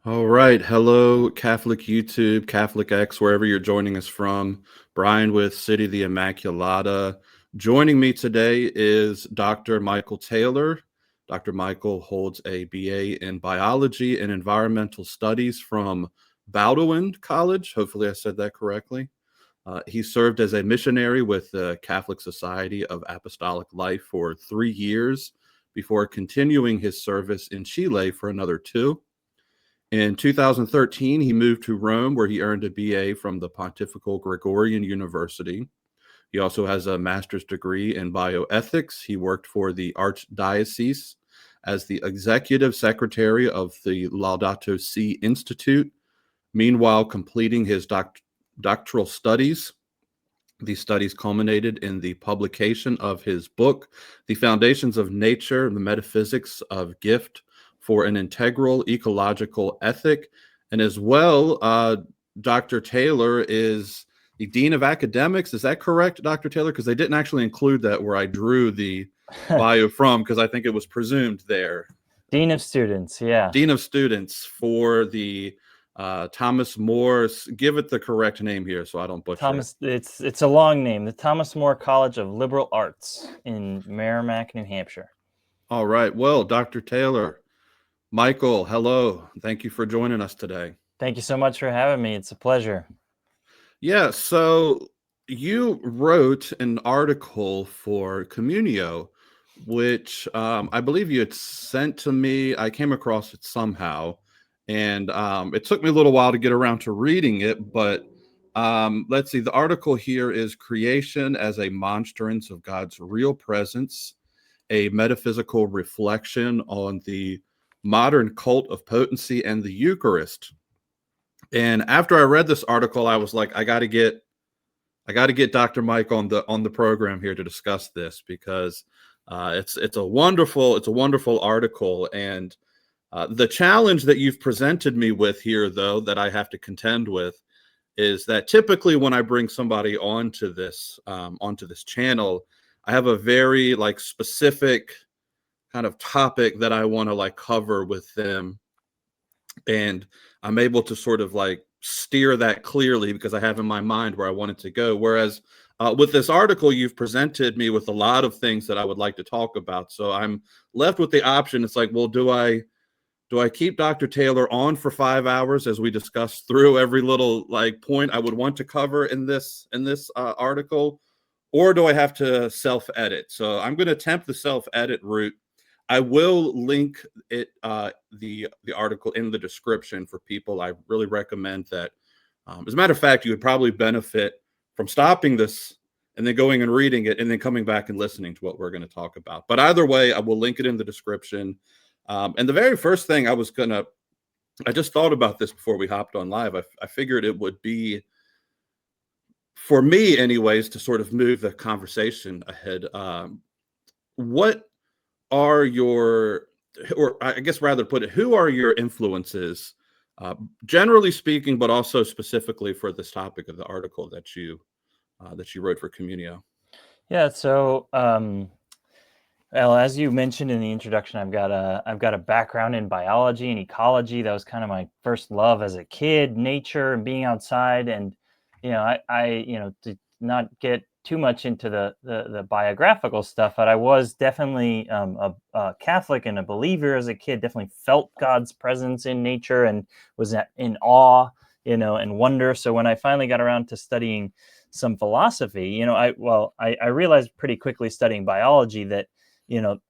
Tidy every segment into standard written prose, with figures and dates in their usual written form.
All right. Hello, Catholic YouTube, Catholic X, wherever you're joining us from. Brian with City of the Immaculata. Joining me today is Dr. Michael Taylor. Dr. Michael holds a BA in Biology and Environmental Studies from Bowdoin College. Hopefully I said that correctly. He served as a missionary with the Catholic Society of Apostolic Life for 3 years before continuing his service in Chile for another 2. In 2013, he moved to Rome, where he earned a BA from the Pontifical Gregorian University. He also has a master's degree in bioethics. He worked for the Archdiocese as the executive secretary of the Laudato Si Institute, meanwhile completing his doctoral studies. These studies culminated in the publication of his book, The Foundations of Nature, the Metaphysics of Gift for an Integral Ecological Ethic. And as well, Dr. Taylor is the Dean of Academics. Is that correct, Dr. Taylor? Because they didn't actually include that where I drew the bio from, because I think it was presumed there. Dean of Students, yeah. Dean of Students for the Thomas More. Give it the correct name here so I don't butcher it. It's a long name. The Thomas More College of Liberal Arts in Merrimack, New Hampshire. All right. Well, Dr. Taylor, Michael, hello. Thank you for joining us today. Thank you so much for having me. It's a pleasure. Yeah, so you wrote an article for Communio, which I believe you had sent to me. I came across it somehow, and it took me a little while to get around to reading it, but let's see. The article here is Creation as a Monstrance of God's Real Presence, a metaphysical reflection on the modern cult of potency and the Eucharist. And after I read this article, I was like, I got to get Dr. Mike on the program here to discuss this, because it's a wonderful article. And the challenge that you've presented me with here, though, that I have to contend with, is that typically when I bring somebody onto this channel, I have a very specific kind of topic that I want to cover with them, and I'm able to sort of steer that clearly because I have in my mind where I want it to go. Whereas with this article, you've presented me with a lot of things that I would like to talk about. So I'm left with the option. It's like, well, do I keep Dr. Taylor on for 5 hours as we discuss through every little point I would want to cover in this article, or do I have to self-edit? So I'm going to attempt the self-edit route. I will link it, the article in the description for people. I really recommend that. As a matter of fact, you would probably benefit from stopping this and then going and reading it and then coming back and listening to what we're going to talk about. But either way, I will link it in the description. And the very first thing I just thought about this before we hopped on live. I figured it would be, for me anyways, to sort of move the conversation ahead. What are your, or I guess rather put it, who are your influences, generally speaking, but also specifically for this topic of the article that you wrote for Communio? Yeah. So, well, as you mentioned in the introduction, I've got a background in biology and ecology. That was kind of my first love as a kid, nature and being outside. And I did not get too much into the biographical stuff, but I was definitely a Catholic and a believer as a kid. Definitely felt God's presence in nature and was in awe, and wonder. So when I finally got around to studying some philosophy, I realized pretty quickly studying biology that,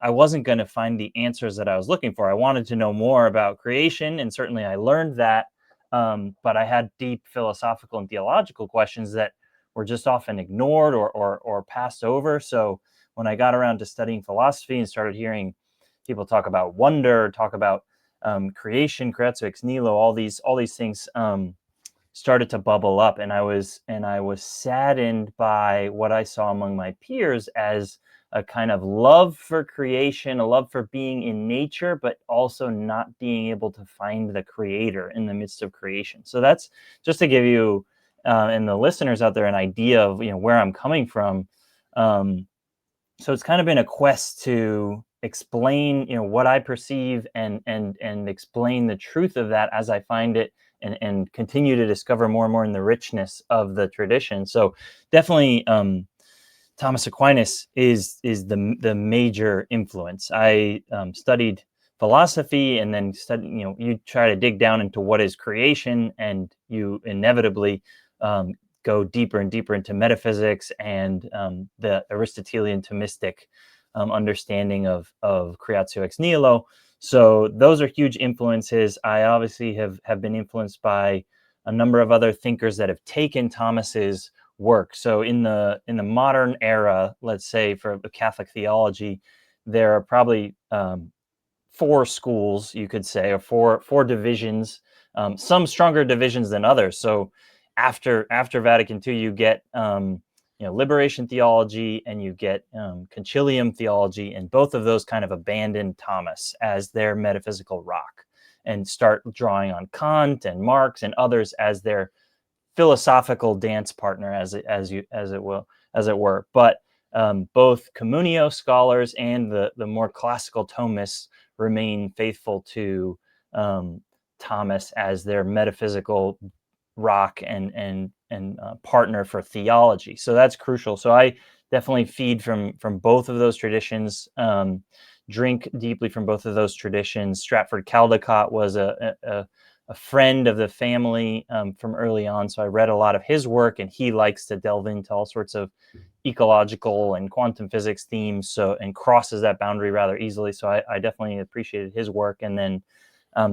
I wasn't going to find the answers that I was looking for. I wanted to know more about creation, and certainly I learned that. But I had deep philosophical and theological questions that were just often ignored or passed over. So when I got around to studying philosophy and started hearing people talk about wonder, talk about creation, creatio ex nihilo, all these things started to bubble up, and I was saddened by what I saw among my peers as a kind of love for creation, a love for being in nature, but also not being able to find the creator in the midst of creation. So that's just to give you and the listeners out there an idea of where I'm coming from. So it's kind of been a quest to explain what I perceive and explain the truth of that as I find it, and continue to discover more and more in the richness of the tradition. So definitely Thomas Aquinas is the major influence. I studied philosophy, and then you try to dig down into what is creation, and you inevitably go deeper and deeper into metaphysics and the Aristotelian Thomistic understanding of creatio ex nihilo. So those are huge influences. I obviously have been influenced by a number of other thinkers that have taken Thomas's work. So in the modern era, let's say for the Catholic theology, there are probably four schools, you could say, or four divisions. Some stronger divisions than others. So after Vatican II, you get liberation theology, and you get concilium theology, and both of those kind of abandon Thomas as their metaphysical rock and start drawing on Kant and Marx and others as their philosophical dance partner, as it were. But both Communio scholars and the more classical Thomists remain faithful to Thomas as their metaphysical rock and partner for theology. So that's crucial. So I definitely feed from both of those traditions. Drink deeply from both of those traditions. Stratford Caldecott was a friend of the family from early on, so I read a lot of his work, and he likes to delve into all sorts of ecological and quantum physics themes, and crosses that boundary rather easily. So I definitely appreciated his work, and then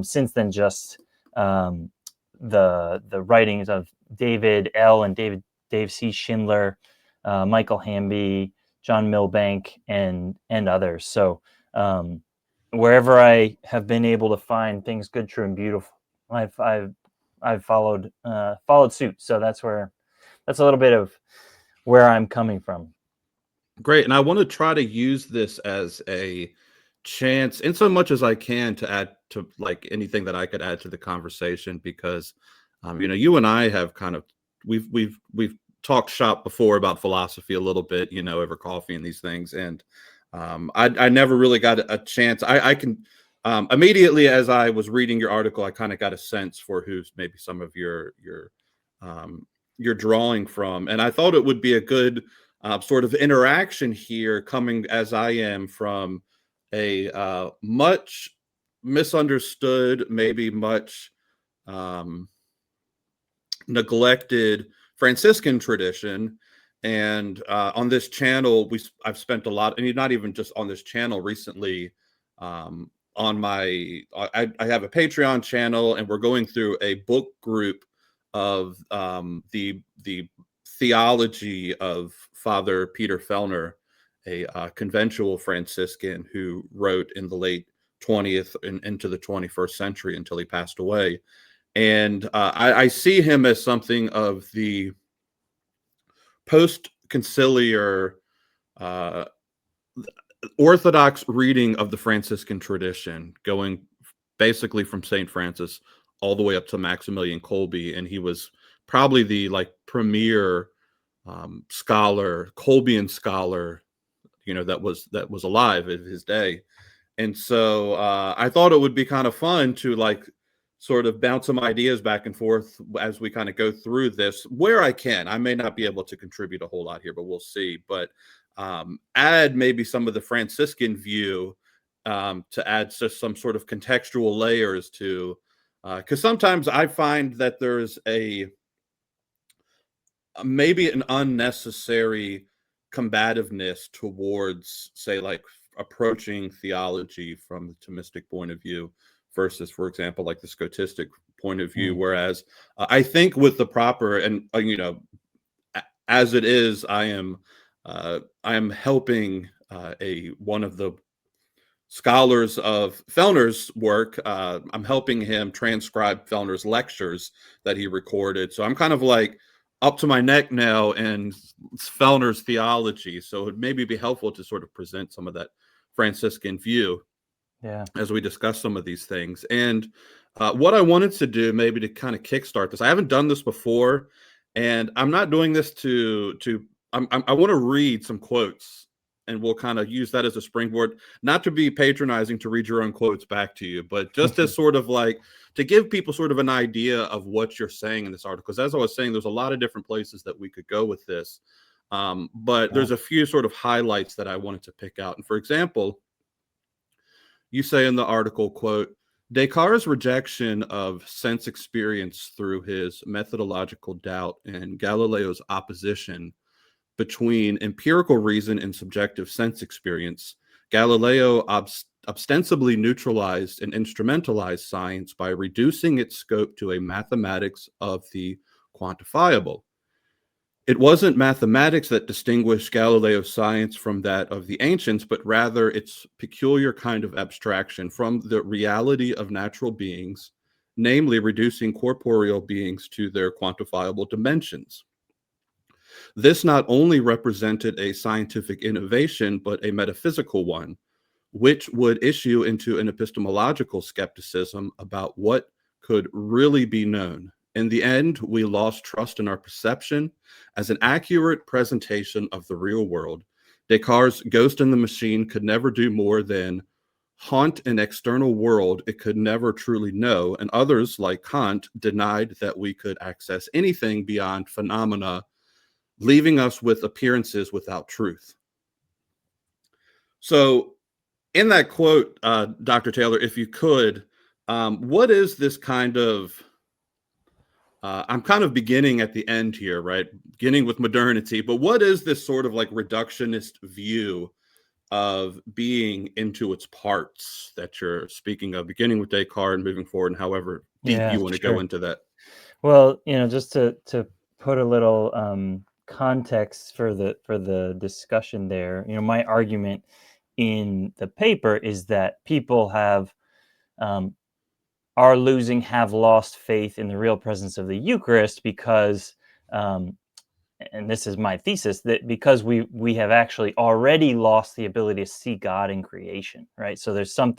since then, just the writings of David L. and Dave C. Schindler, Michael Hamby, John Milbank, and others. So wherever I have been able to find things good, true, and beautiful, I've followed suit. So that's a little bit of where I'm coming from. Great. And I want to try to use this as a chance, in so much as I can, to add to like anything that I could add to the conversation, because you and I have kind of we've talked shop before about philosophy a little bit, over coffee and these things. And I never really got a chance. I can immediately, as I was reading your article, I kind of got a sense for who's maybe some of you're drawing from, and I thought it would be a good sort of interaction here, coming as I am from a much misunderstood, maybe much um, neglected Franciscan tradition. And on this channel, I've spent a lot, and not even just on this channel recently. On my, I have a Patreon channel, and we're going through a book group of the theology of Father Peter Fellner, a conventual Franciscan who wrote in the late 20th and into the 21st century until he passed away. And I see him as something of the post-conciliar uh, orthodox reading of the Franciscan tradition, going basically from St. Francis all the way up to Maximilian Kolbe. And he was probably the premier scholar, Kolbean scholar, that was alive in his day. And so I thought it would be kind of fun to sort of bounce some ideas back and forth as we kind of go through this where I can. I may not be able to contribute a whole lot here, but we'll see. But add maybe some of the Franciscan view to add just some sort of contextual layers to Because sometimes I find that there's a maybe an unnecessary combativeness towards, say, like approaching theology from the Thomistic point of view versus, for example, like the Scotistic point of view. Mm. Whereas I think with the proper and as it is, I am helping a one of the scholars of Fellner's work. I'm helping him transcribe Fellner's lectures that he recorded. So I'm kind of like up to my neck now in Fellner's theology. So it would maybe be helpful to sort of present some of that Franciscan view Yeah. as we discuss some of these things. And what I wanted to do, maybe to kind of kickstart this, I haven't done this before, and I'm not doing this I want to read some quotes, and we'll kind of use that as a springboard, not to be patronizing to read your own quotes back to you, but just as sort of like to give people sort of an idea of what you're saying in this article. Because as I was saying, there's a lot of different places that we could go with this. But Yeah. there's a few sort of highlights that I wanted to pick out. And for example, you say in the article, quote, Descartes' rejection of sense experience through his methodological doubt and Galileo's opposition between empirical reason and subjective sense experience, Galileo ostensibly neutralized and instrumentalized science by reducing its scope to a mathematics of the quantifiable. It wasn't mathematics that distinguished Galileo's science from that of the ancients, but rather its peculiar kind of abstraction from the reality of natural beings, namely reducing corporeal beings to their quantifiable dimensions. This not only represented a scientific innovation, but a metaphysical one, which would issue into an epistemological skepticism about what could really be known. In the end, we lost trust in our perception as an accurate presentation of the real world. Descartes' Ghost in the Machine could never do more than haunt an external world it could never truly know, and others, like Kant, denied that we could access anything beyond phenomena, leaving us with appearances without truth. So, in that quote, Dr. Taylor, if you could, what is this kind of I'm kind of beginning at the end here, right? Beginning with modernity, but what is this sort of like reductionist view of being into its parts that you're speaking of, beginning with Descartes and moving forward, and however deep Yeah, you want to go sure. into that? Well, just to put a little context for the discussion there, my argument in the paper is that people um, have lost faith in the real presence of the Eucharist because, um, and this is my thesis, that because we have actually already lost the ability to see God in creation, right? So there's some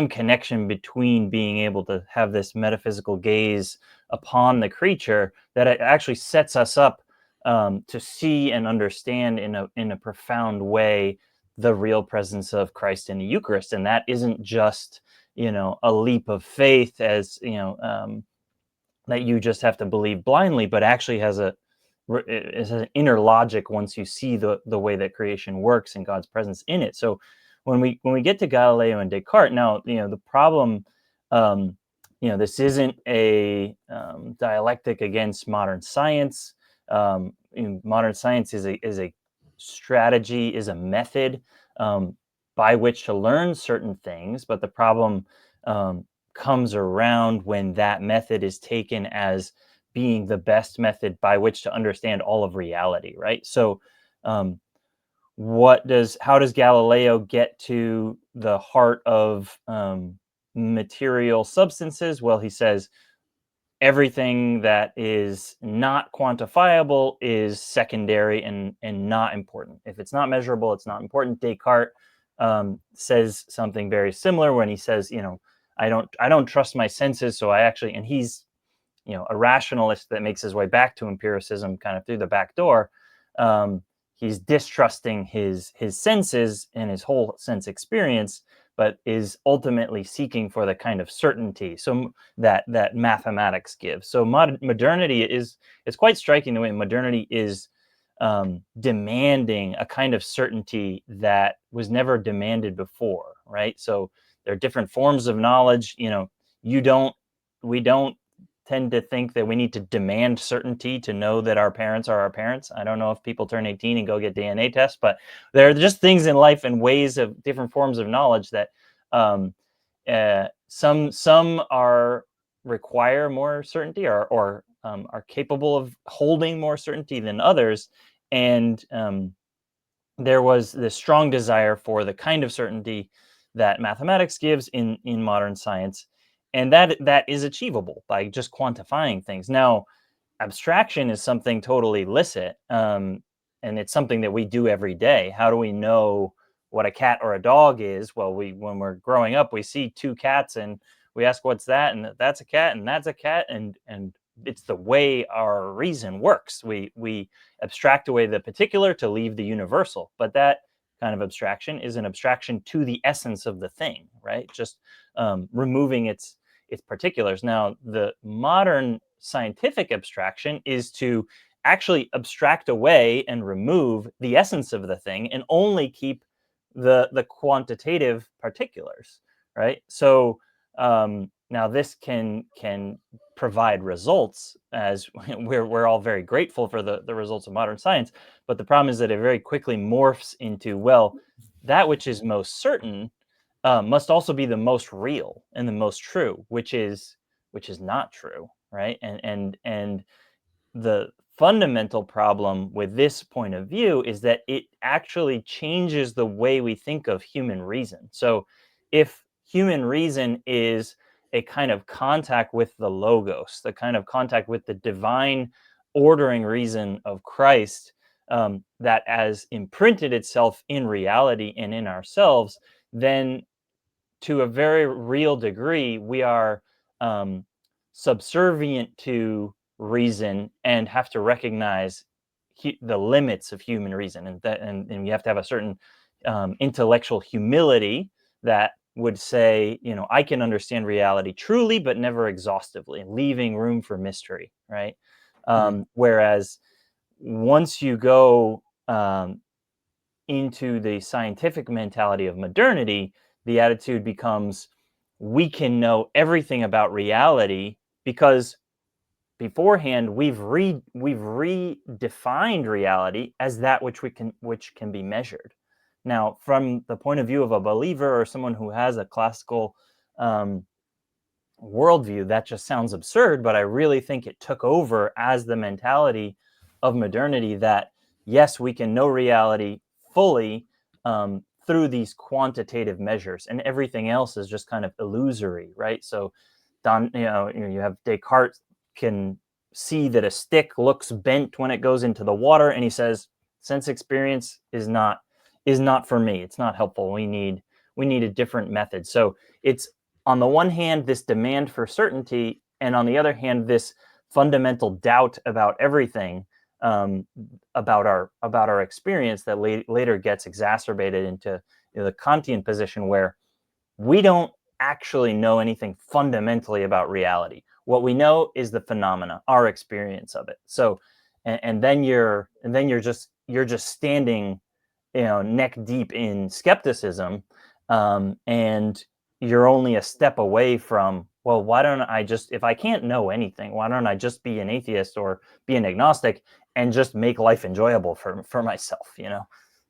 connection between being able to have this metaphysical gaze upon the creature that it actually sets us up to see and understand in a profound way the real presence of Christ in the Eucharist, and that isn't just a leap of faith, as that you just have to believe blindly, but actually it has an inner logic once you see the way that creation works and God's presence in it. So when we get to Galileo and Descartes, now the problem, this isn't a dialectic against modern science. Modern science is a strategy, is a method by which to learn certain things, but the problem comes around when that method is taken as being the best method by which to understand all of reality, right? So um, how does Galileo get to the heart of material substances? Well, he says everything that is not quantifiable is secondary and not important. If it's not measurable, it's not important. Descartes says something very similar when he says, I don't trust my senses, so I actually, and he's a rationalist that makes his way back to empiricism kind of through the back door. He's distrusting his senses and his whole sense experience, but is ultimately seeking for the kind of certainty that mathematics gives. So modernity is quite striking the way modernity is demanding a kind of certainty that was never demanded before, right? So there are different forms of knowledge. we don't tend to think that we need to demand certainty to know that our parents are our parents. I don't know if people turn 18 and go get DNA tests, but there are just things in life and ways of different forms of knowledge that um, some are require more certainty, or are capable of holding more certainty than others. And there was this strong desire for the kind of certainty that mathematics gives in modern science, and that is achievable by just quantifying things. Now, abstraction is something totally licit, and it's something that we do every day. How do we know what a cat or a dog is? Well, when we're growing up, we see two cats and we ask, "What's that?" And that's a cat, and that's a cat, and it's the way our reason works. We abstract away the particular to leave the universal, but that kind of abstraction is an abstraction to the essence of the thing, right? Just removing its particulars. Now, the modern scientific abstraction is to actually abstract away and remove the essence of the thing and only keep the quantitative particulars, right? So now this can provide results, as we're all very grateful for the results of modern science, but the problem is that it very quickly morphs into, well, that which is most certain must also be the most real and the most true, which is not true, right? And the fundamental problem with this point of view is that it actually changes the way we think of human reason. So if human reason is a kind of contact with the logos, the kind of contact with the divine ordering reason of Christ, that has imprinted itself in reality and in ourselves, then to a very real degree, we are um, subservient to reason and have to recognize the limits of human reason, and you have to have a certain intellectual humility that would say, I can understand reality truly, but never exhaustively, leaving room for mystery, right? Mm. Whereas once you go into the scientific mentality of modernity, the attitude becomes, we can know everything about reality because beforehand we've redefined reality as that which can be measured. Now, from the point of view of a believer or someone who has a classical um, worldview, that just sounds absurd, but I really think it took over as the mentality of modernity that, yes, we can know reality fully through these quantitative measures, and everything else is just kind of illusory, right? So, you have Descartes can see that a stick looks bent when it goes into the water, and he says, sense experience is not for me. It's not helpful. We need a different method. So it's, on the one hand, this demand for certainty, and on the other hand, this fundamental doubt about everything, about our experience, that later gets exacerbated into the Kantian position, where we don't actually know anything fundamentally about reality. What we know is the phenomena, our experience of it. So, and then you're just standing, neck deep in skepticism, and you're only a step away from, well, why don't I just, if I can't know anything, why don't I just be an atheist or be an agnostic and just make life enjoyable for myself,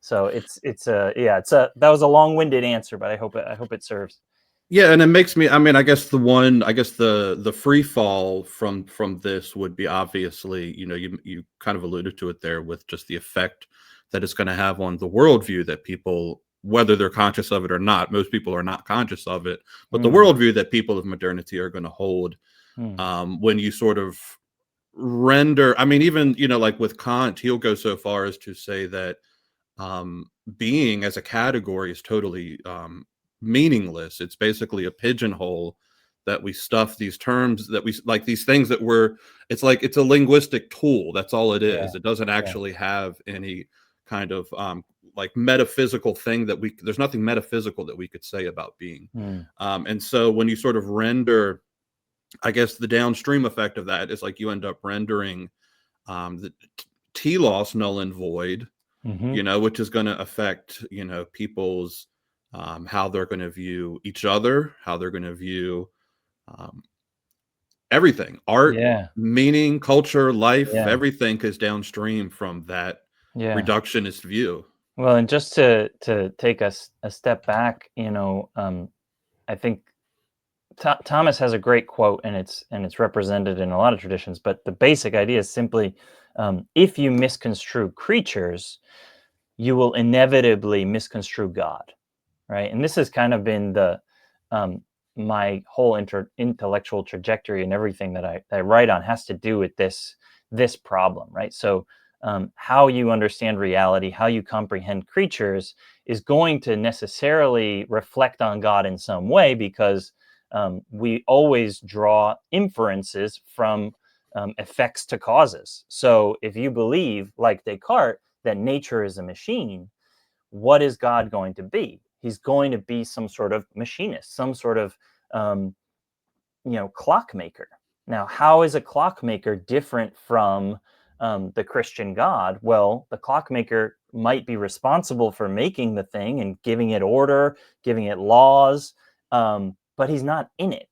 So that was a long-winded answer, but I hope it serves. Yeah, and it makes me. I mean, I guess the free fall from this would be, obviously, you kind of alluded to it there, with just the effect that it's going to have on the worldview that people, whether they're conscious of it or not, most people are not conscious of it, but the Mm, worldview that people of modernity are going to hold, mm, when you sort of render. I mean, even, like with Kant, he'll go so far as to say that um, being as a category is totally meaningless. It's basically a pigeonhole that we stuff these terms, that we like, these things that we're. It's like it's a linguistic tool. That's all it yeah, is. It doesn't yeah. actually have any kind of like metaphysical thing that we. There's nothing metaphysical that we could say about being. Mm, And so when you sort of render, I guess the downstream effect of that is like you end up rendering the telos null and void, hmm which is going to affect, people's how they're going to view each other, how they're going to view Um, everything, art, Yeah. meaning, culture, life, Yeah. everything is downstream from that Yeah. reductionist view. Well, and just to take us a step back, I think Thomas has a great quote, and it's represented in a lot of traditions. But the basic idea is simply, if you misconstrue creatures, you will inevitably misconstrue God, right? And this has kind of been the um, my whole intellectual trajectory, and everything that I write on has to do with this problem, right? So how you understand reality, how you comprehend creatures, is going to necessarily reflect on God in some way, because we always draw inferences from effects to causes. So if you believe, like Descartes, that nature is a machine, what is God going to be? He's going to be some sort of machinist, some sort of um, clockmaker. Now, how is a clockmaker different from the Christian God? Well, the clockmaker might be responsible for making the thing and giving it order, giving it laws, but he's not in it.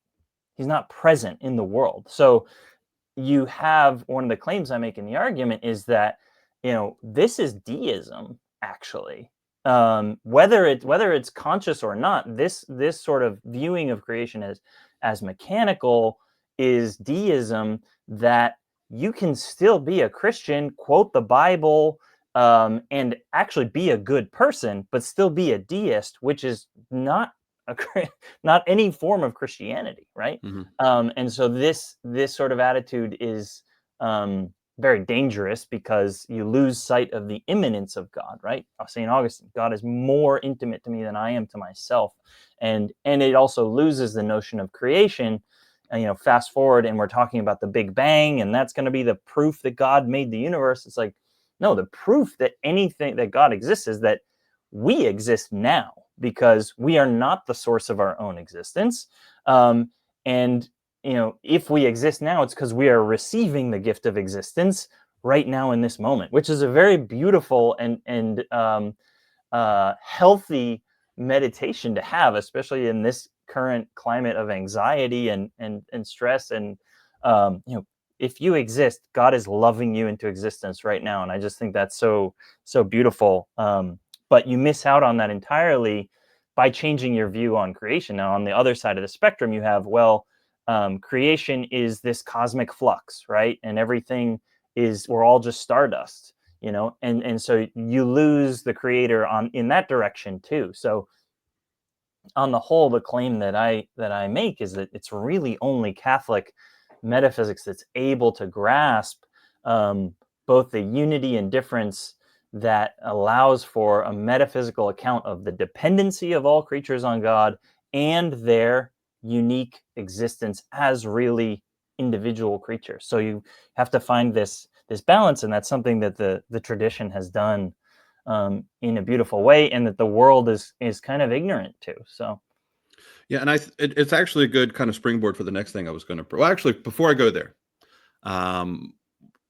He's not present in the world. So you have, one of the claims I make in the argument is that this is deism, actually. Whether it's conscious or not, this sort of viewing of creation as mechanical is deism. That you can still be a Christian, quote the Bible, and actually be a good person, but still be a deist, which is not a not any form of Christianity, right? Hmm. And so this sort of attitude is very dangerous, because you lose sight of the immanence of God, right? St. Augustine, God is more intimate to me than I am to myself, and it also loses the notion of creation. Fast forward, and we're talking about the Big Bang, and that's going to be the proof that God made the universe. It's like, no, the proof that anything that God exists is that we exist now, because we are not the source of our own existence. And if we exist now, it's because we are receiving the gift of existence right now in this moment, which is a very beautiful and healthy meditation to have, especially in this current climate of anxiety and stress. And if you exist, God is loving you into existence right now, and I just think that's so beautiful. But you miss out on that entirely by changing your view on creation. Now, on the other side of the spectrum, you have, well, creation is this cosmic flux, right? And everything we're all just stardust, and so you lose the creator on in that direction too. So on the whole, the claim that I make is that it's really only Catholic metaphysics that's able to grasp both the unity and difference that allows for a metaphysical account of the dependency of all creatures on God and their unique existence as really individual creatures. So you have to find this balance, and that's something that the tradition has done in a beautiful way, and that the world is kind of ignorant to. So Yeah, and it's actually a good kind of springboard for the next thing I was going to. Well, actually, before I go there, um,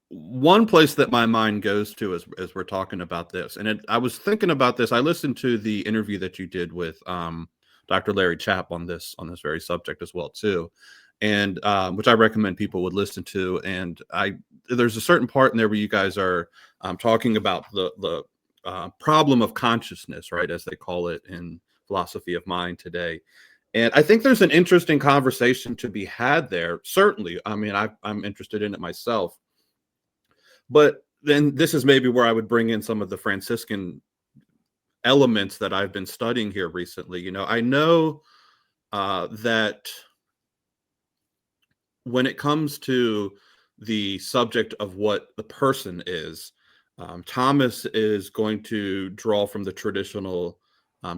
one place that my mind goes to as we're talking about this, and I was thinking about this. I listened to the interview that you did with Dr. Larry Chapp on this very subject as well too, and which I recommend people would listen to. And there's a certain part in there where you guys are talking about the problem of consciousness, right, as they call it in philosophy of mind today. And I think there's an interesting conversation to be had there. Certainly, I mean, I'm interested in it myself. But then this is maybe where I would bring in some of the Franciscan elements that I've been studying here recently. I know that when it comes to the subject of what the person is, Thomas is going to draw from the traditional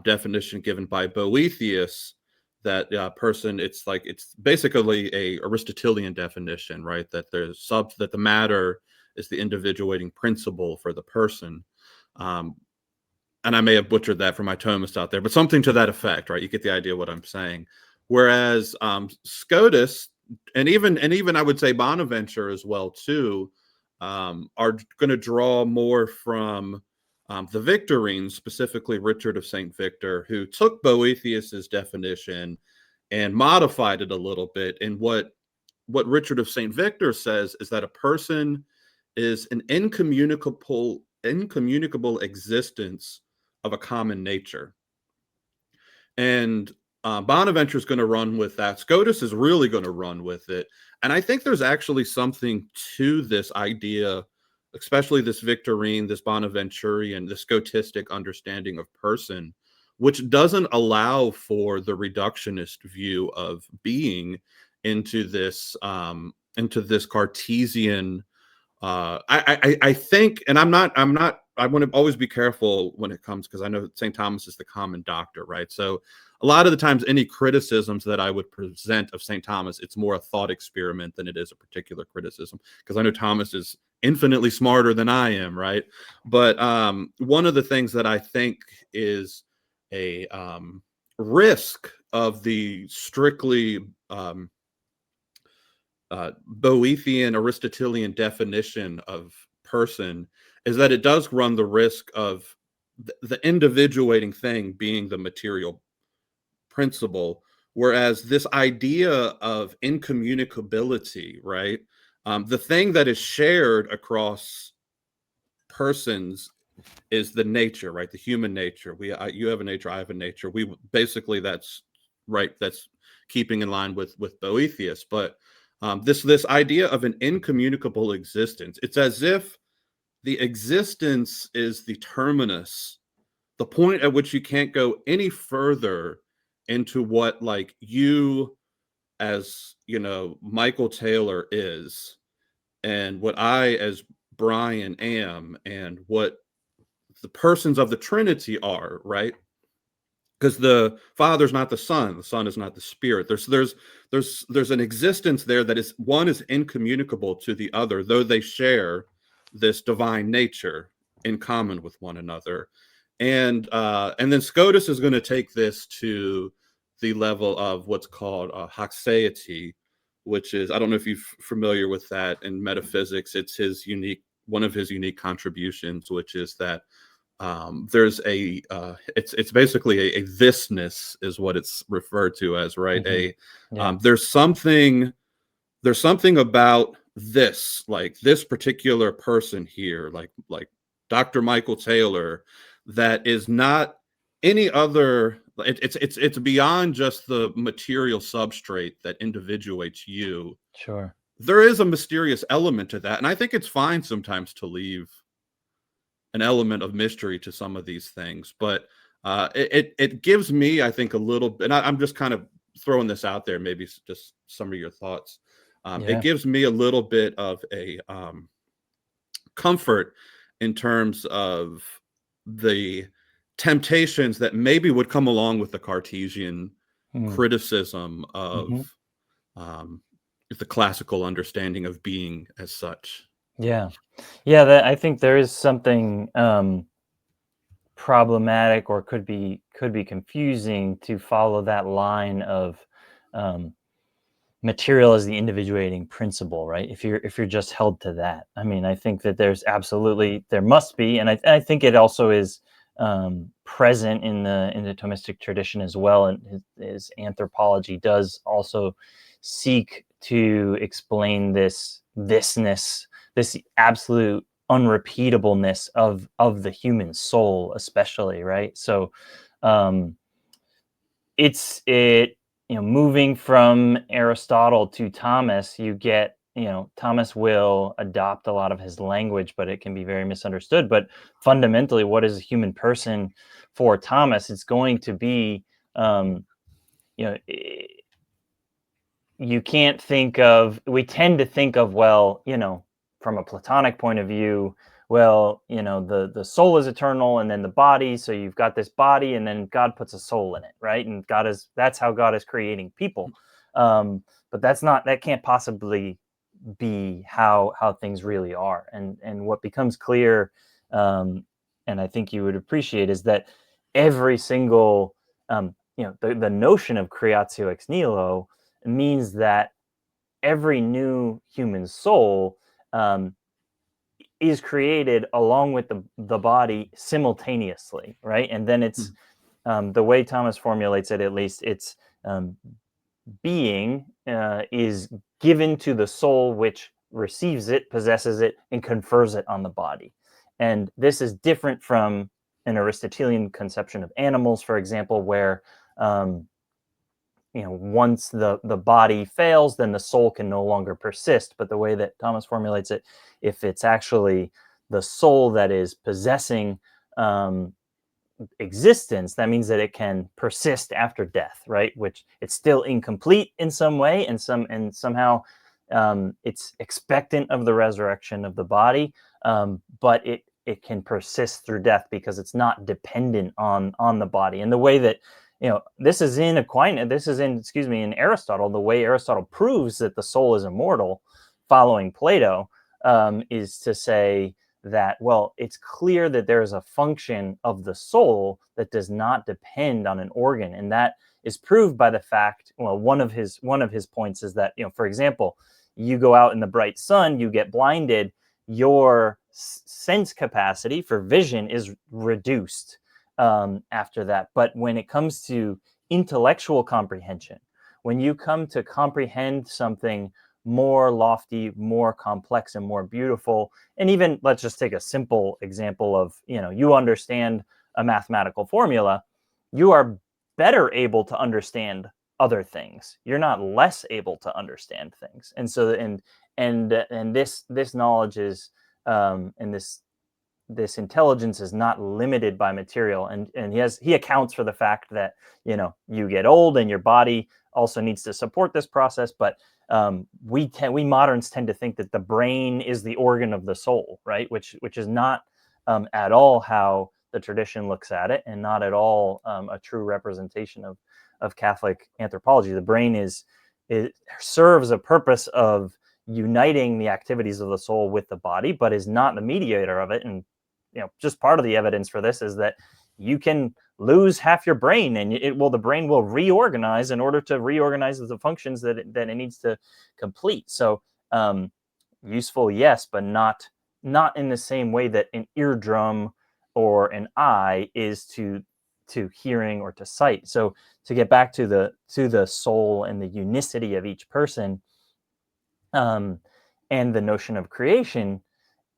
definition given by Boethius, that person, it's basically a Aristotelian definition, right? That that the matter is the individuating principle for the person. Um, and I may have butchered that for my Thomists out there, but something to that effect, right? You get the idea of what I'm saying. Whereas Scotus, and even I would say Bonaventure as well too, are going to draw more from the Victorines, specifically Richard of St. Victor, who took Boethius's definition and modified it a little bit. And what Richard of St. Victor says is that a person is an incommunicable existence of a common nature. And Bonaventure is going to run with that. Scotus is really going to run with it. And I think there's actually something to this idea, especially this Victorine, this Bonaventurian, this Scotistic understanding of person, which doesn't allow for the reductionist view of being into this Cartesian. I think, and I'm not. I want to always be careful when it comes, because I know St. Thomas is the common doctor, right? So a lot of the times, any criticisms that I would present of St. Thomas, it's more a thought experiment than it is a particular criticism, because I know Thomas is infinitely smarter than I am, right? But one of the things that I think is a risk of the strictly Boethian Aristotelian definition of person is that it does run the risk of the individuating thing being the material principle, whereas this idea of incommunicability, right? The thing that is shared across persons is the nature, right? The human nature. You have a nature, I have a nature. We basically, that's right. That's keeping in line with Boethius, but this idea of an incommunicable existence. It's as if the existence is the terminus, the point at which you can't go any further into what, like, you as, Michael Taylor is, and what I as Brian am, and what the persons of the Trinity are, right? Because the Father's not the Son is not the Spirit. There's an existence there that is, one is incommunicable to the other, though they share this divine nature in common with one another. And then Scotus is going to take this to the level of what's called haxeity, which is, I don't know if you're familiar with that in metaphysics. It's one of his unique contributions, which is that there's it's basically a thisness is what it's referred to as, right? Mm-hmm. Yeah. There's something about this, like this particular person here, like Dr. Michael Taylor, that is not any other. It's beyond just the material substrate that individuates you. Sure. There is a mysterious element to that, and I think it's fine sometimes to leave an element of mystery to some of these things, but it gives me, I think, a little, and I'm just kind of throwing this out there, maybe just some of your thoughts. It gives me a little bit of a comfort in terms of the temptations that maybe would come along with the Cartesian criticism of the classical understanding of being as such. Yeah. I think there is something problematic, or could be confusing, to follow that line of material as the individuating principle, right? If you're just held to that, I mean, I think that there must be, and I think it also is present in the Thomistic tradition as well, and his anthropology does also seek to explain thisness, this absolute unrepeatableness of the human soul, especially, right? So moving from Aristotle to Thomas, you get, Thomas will adopt a lot of his language, but it can be very misunderstood. But fundamentally, what is a human person for Thomas? It's going to be, you can't think of, we tend to think of, well, from a Platonic point of view, well, the soul is eternal, and then the body, so you've got this body, and then God puts a soul in it, right? And that's how God is creating people. But that can't possibly be how things really are. And what becomes clear, and I think you would appreciate, is that every single, the notion of creatio ex nihilo means that every new human soul is created along with the body simultaneously, right? And then it's the way Thomas formulates it, at least, it's being is given to the soul, which receives it, possesses it, and confers it on the body. And this is different from an Aristotelian conception of animals, for example, where um, once the body fails, then the soul can no longer persist. But the way that Thomas formulates it, if it's actually the soul that is possessing um, existence, that means that it can persist after death, right? Which it's still incomplete in some way, and somehow it's expectant of the resurrection of the body, but it can persist through death because it's not dependent on the body. And the way that this is in Aquinas, this is in in Aristotle. The way Aristotle proves that the soul is immortal, following Plato, is to say that, well, it's clear that there is a function of the soul that does not depend on an organ, and that is proved by the fact, well, one of his points is that, for example, you go out in the bright sun, you get blinded, your sense capacity for vision is reduced after that. But when it comes to intellectual comprehension, when you come to comprehend something more lofty, more complex, and more beautiful, and even, let's just take a simple example of, you understand a mathematical formula, you are better able to understand other things. You're not less able to understand things. And so, and this knowledge is, and this intelligence is not limited by material. And he accounts for the fact that you get old and your body also needs to support this process. But we moderns tend to think that the brain is the organ of the soul, right? Which is not at all how the tradition looks at it, and not at all a true representation of Catholic anthropology. The brain it serves a purpose of uniting the activities of the soul with the body, but is not the mediator of it. And just part of the evidence for this is that you can lose half your brain, and the brain will reorganize in order to reorganize the functions that it needs to complete. So useful, yes, but not in the same way that an eardrum or an eye is to hearing or to sight. So to get back to the soul and the unicity of each person, and the notion of creation,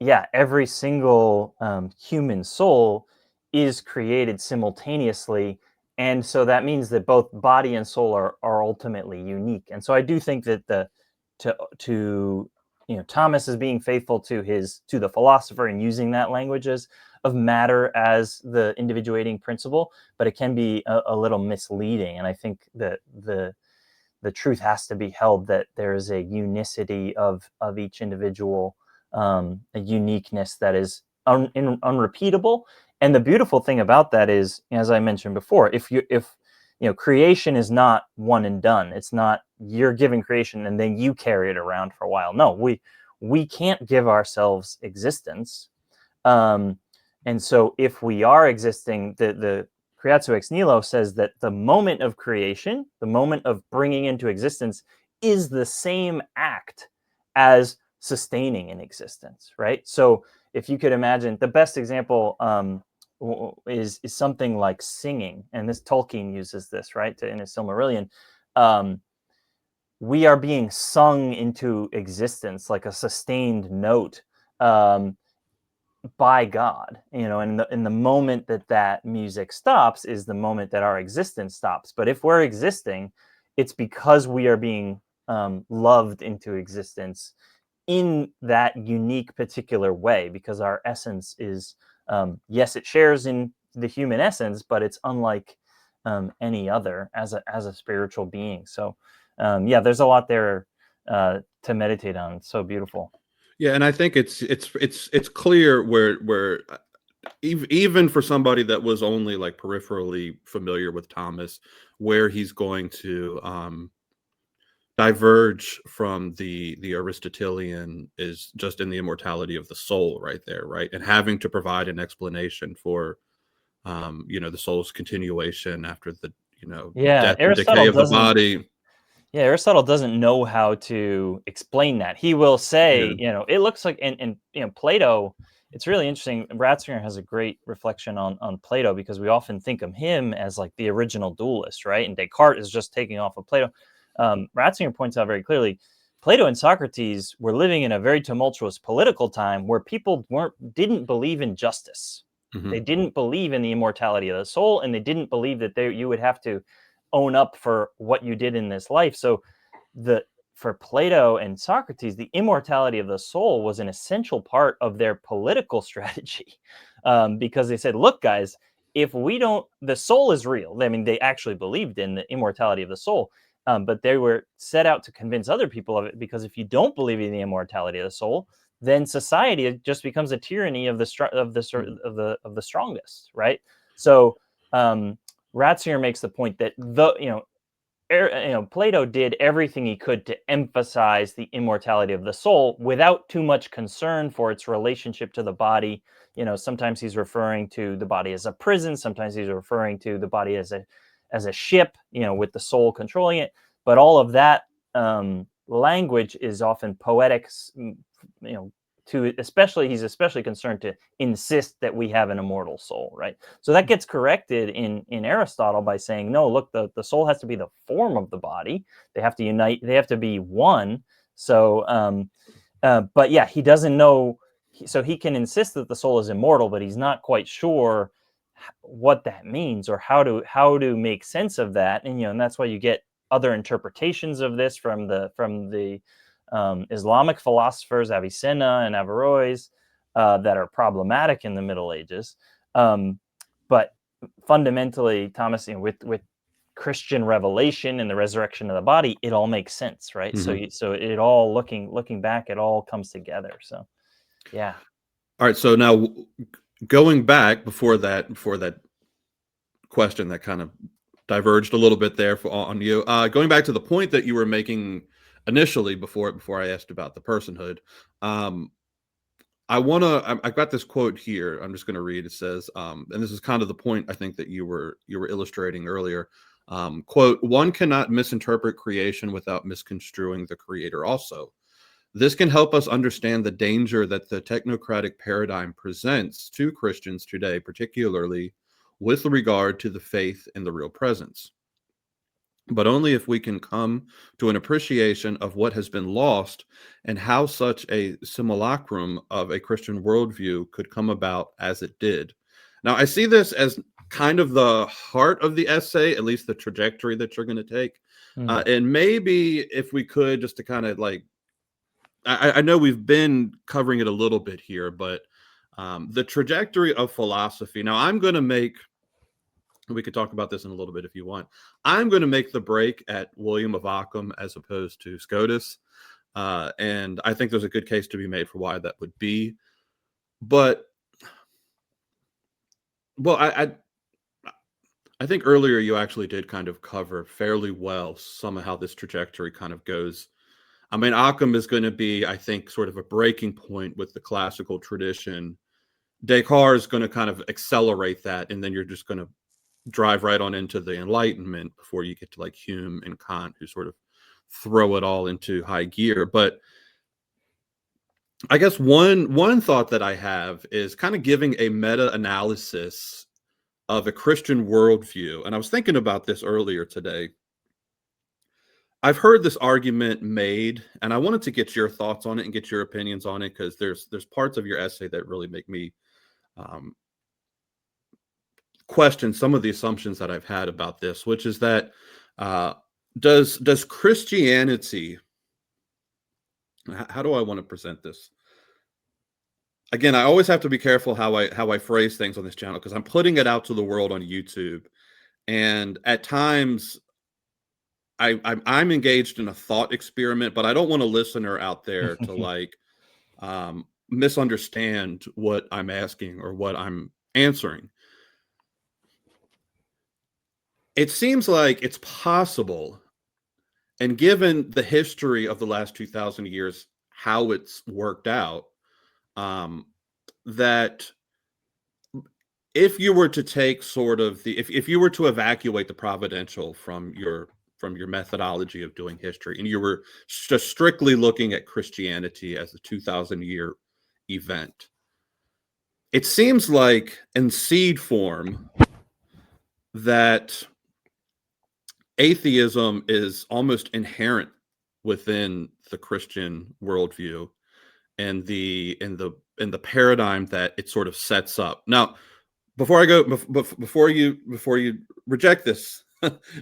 yeah, every single human soul is created simultaneously. And so that means that both body and soul are ultimately unique. And so I do think that Thomas is being faithful to the philosopher and using that language of matter as the individuating principle, but it can be a little misleading. And I think that the truth has to be held that there is a unicity of each individual, a uniqueness that is unrepeatable. And the beautiful thing about that is, as I mentioned before, if creation is not one and done. It's not you're given creation and then you carry it around for a while. No, we can't give ourselves existence. And so if we are existing, the Creatio ex nihilo says that the moment of creation, the moment of bringing into existence, is the same act as sustaining an existence, right? So if you could imagine, the best example is something like singing, and this Tolkien uses this, right, in his Silmarillion. We are being sung into existence like a sustained note by God, and the moment that music stops is the moment that our existence stops. But if we're existing, it's because we are being loved into existence in that unique particular way, because our essence is, yes, it shares in the human essence, but it's unlike any other as a spiritual being. So yeah, there's a lot there to meditate on. It's so beautiful. Yeah, and I think it's clear where even for somebody that was only like peripherally familiar with Thomas, where he's going to diverge from the Aristotelian is just in the immortality of the soul right there, right? And having to provide an explanation for the soul's continuation after the Yeah, death and decay of the body. Yeah, Aristotle doesn't know how to explain that. He will say, Yeah. it looks like, and Plato. It's really interesting. Ratzinger has a great reflection on Plato, because we often think of him as like the original dualist, right? And Descartes is just taking off of Plato. Ratzinger points out very clearly, Plato and Socrates were living in a very tumultuous political time where people didn't believe in justice. Mm-hmm. They didn't believe in the immortality of the soul, and they didn't believe that you would have to own up for what you did in this life. So for Plato and Socrates, the immortality of the soul was an essential part of their political strategy, because they said, look, guys, if we don't, the soul is real. I mean, they actually believed in the immortality of the soul, but they were set out to convince other people of it, because if you don't believe in the immortality of the soul, then society just becomes a tyranny of the strongest, right? So Ratzinger makes the point that Plato did everything he could to emphasize the immortality of the soul without too much concern for its relationship to the body. Sometimes he's referring to the body as a prison. Sometimes he's referring to the body as a ship, with the soul controlling it. But all of that language is often poetic, he's especially concerned to insist that we have an immortal soul, right? So that gets corrected in Aristotle by saying, no, look, the soul has to be the form of the body. They have to unite. They have to be one. So, but yeah, he doesn't know. So he can insist that the soul is immortal, but he's not quite sure what that means or how to make sense of that. And that's why you get other interpretations of this from the Islamic philosophers, Avicenna and Averroes, that are problematic in the Middle Ages. But fundamentally, Thomas, with Christian revelation and the resurrection of the body, it all makes sense, right? Mm-hmm. So it all looking back, it all comes together. So, yeah. All right. So now, going back before that question that kind of diverged a little bit there on you, going back to the point that you were making initially before I asked about the personhood. I've got this quote here. I'm just going to read. It says, and this is kind of the point I think that you were illustrating earlier. Quote, one cannot misinterpret creation without misconstruing the creator also. This can help us understand the danger that the technocratic paradigm presents to Christians today, particularly with regard to the faith in the real presence. But only if we can come to an appreciation of what has been lost and how such a simulacrum of a Christian worldview could come about as it did. Now, I see this as kind of the heart of the essay, at least the trajectory that you're going to take. And maybe if we could, just to kind of I know we've been covering it a little bit here, but the trajectory of philosophy. Now, we could talk about this in a little bit if you want. I'm going to make the break at William of Ockham as opposed to Scotus. And I think there's a good case to be made for why that would be. But, well, I think earlier you actually did kind of cover fairly well some of how this trajectory kind of goes. I mean, Occam is going to be, I think, sort of a breaking point with the classical tradition. Descartes is going to kind of accelerate that, and then you're just going to drive right on into the Enlightenment before you get to like Hume and Kant, who sort of throw it all into high gear. But I guess one thought that I have is kind of giving a meta-analysis of a Christian worldview. And I was thinking about this earlier today. I've heard this argument made, and I wanted to get your thoughts on it and get your opinions on it, because there's parts of your essay that really make me question some of the assumptions that I've had about this, which is that does Christianity, how do I want to present this? Again, I always have to be careful how I phrase things on this channel, because I'm putting it out to the world on YouTube, and at times I'm engaged in a thought experiment, but I don't want a listener out there to misunderstand what I'm asking or what I'm answering. It seems like it's possible, and given the history of the last 2,000 years, how it's worked out, that if you were to take sort of if you were to evacuate the providential from your methodology of doing history, and you were just strictly looking at Christianity as a 2,000-year event, it seems like in seed form that atheism is almost inherent within the Christian worldview and the paradigm that it sort of sets up. Now, before I go, before you reject this,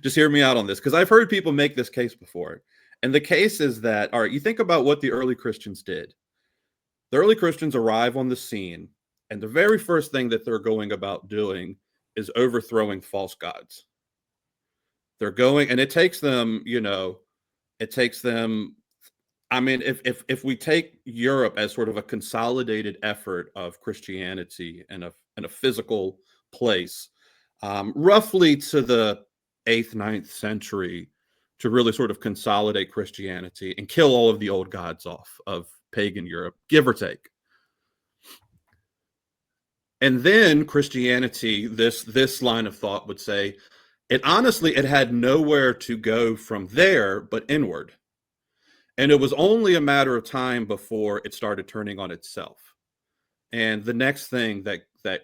just hear me out on this, because I've heard people make this case before. And the case is that, all right, you think about what the early Christians did. The early Christians arrive on the scene, and the very first thing that they're going about doing is overthrowing false gods. They're going, and it takes them, it takes them. I mean, if we take Europe as sort of a consolidated effort of Christianity and a physical place, roughly to the 8th, 9th century, to really sort of consolidate Christianity and kill all of the old gods off of pagan Europe, give or take. And then Christianity, this line of thought would say, it had nowhere to go from there but inward. And it was only a matter of time before it started turning on itself. And the next thing that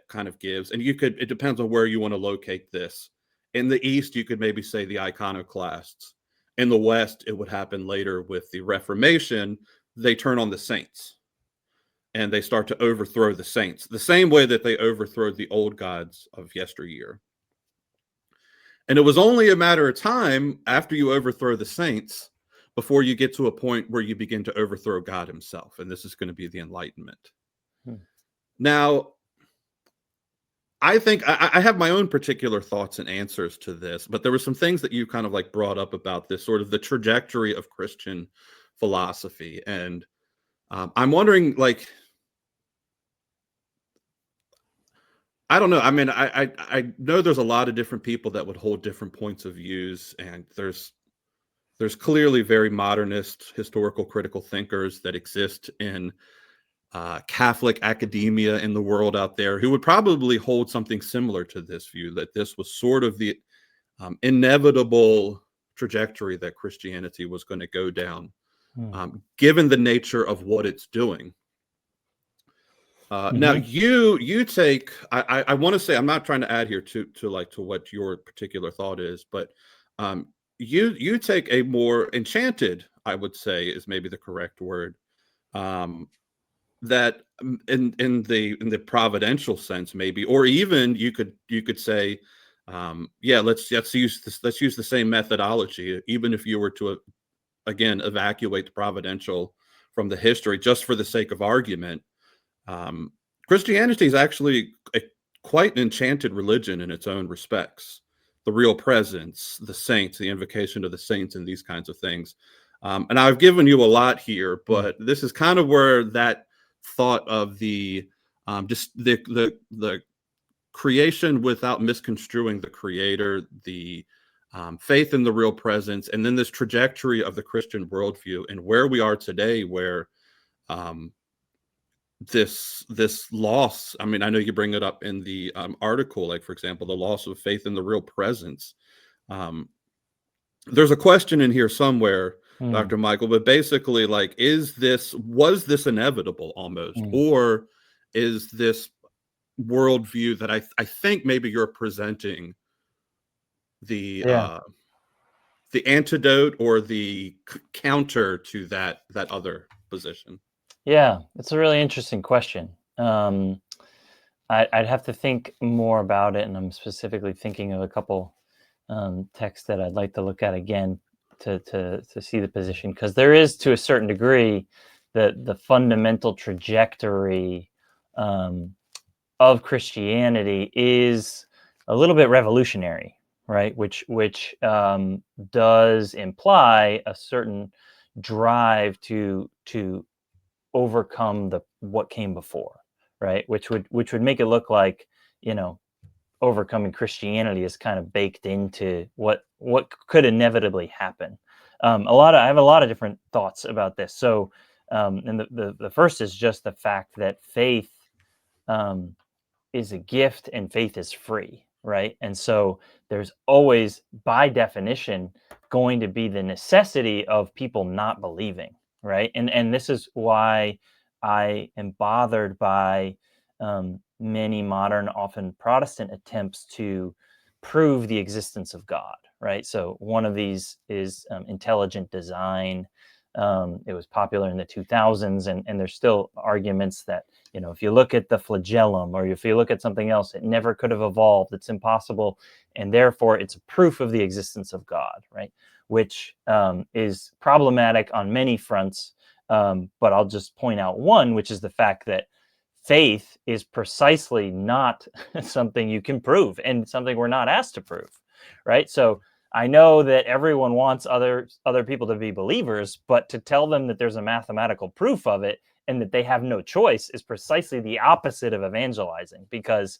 kind of gives, and it depends on where you want to locate this. In the East, you could maybe say the iconoclasts. In the West, it would happen later with the Reformation. They turn on the saints and they start to overthrow the saints, the same way that they overthrow the old gods of yesteryear. And it was only a matter of time after you overthrow the saints before you get to a point where you begin to overthrow God himself. And this is going to be the Enlightenment. Now, I think I have my own particular thoughts and answers to this, but there were some things that you kind of like brought up about this sort of the trajectory of Christian philosophy. And I'm wondering, like, I don't know. I mean, I know there's a lot of different people that would hold different points of views, and there's clearly very modernist historical critical thinkers that exist in Catholic academia in the world out there who would probably hold something similar to this view, that this was sort of the inevitable trajectory that Christianity was going to go down, given the nature of what it's doing. Now you take, I want to say, I'm not trying to add here to what your particular thought is, but you take a more enchanted, I would say is maybe the correct word, that in the providential sense, maybe, or even you could say, yeah, let's use the same methodology, even if you were to again evacuate the providential from the history, just for the sake of argument. Christianity is actually quite an enchanted religion in its own respects. The real presence, the saints, the invocation of the saints, and these kinds of things. And I've given you a lot here, but this is kind of where that thought of the just the creation without misconstruing the creator, the faith in the real presence, and then this trajectory of the Christian worldview and where we are today, where this loss, I mean, I know you bring it up in the article, like, for example, the loss of faith in the real presence. There's a question in here somewhere, Dr. Michael, but basically, like, was this inevitable almost, or is this worldview that I think maybe you're presenting the antidote or the counter to that other position? Yeah, it's a really interesting question. I'd have to think more about it, and I'm specifically thinking of a couple texts that I'd like to look at again to see the position, because there is, to a certain degree, the fundamental trajectory of Christianity is a little bit revolutionary, right? Which does imply a certain drive to overcome what came before, right? Which would make it look like, overcoming Christianity is kind of baked into what could inevitably happen. I have a lot of different thoughts about this. So, and the first is just the fact that faith is a gift and faith is free, right? And so there's always, by definition, going to be the necessity of people not believing, right? And this is why I am bothered by many modern, often Protestant attempts to prove the existence of God, right? So one of these is intelligent design. It was popular in the 2000s, and there's still arguments that, if you look at the flagellum, or if you look at something else, it never could have evolved. It's impossible, and therefore it's a proof of the existence of God, right? Which is problematic on many fronts. But I'll just point out one, which is the fact that faith is precisely not something you can prove, and something we're not asked to prove, right? So I know that everyone wants other people to be believers, but to tell them that there's a mathematical proof of it and that they have no choice is precisely the opposite of evangelizing, because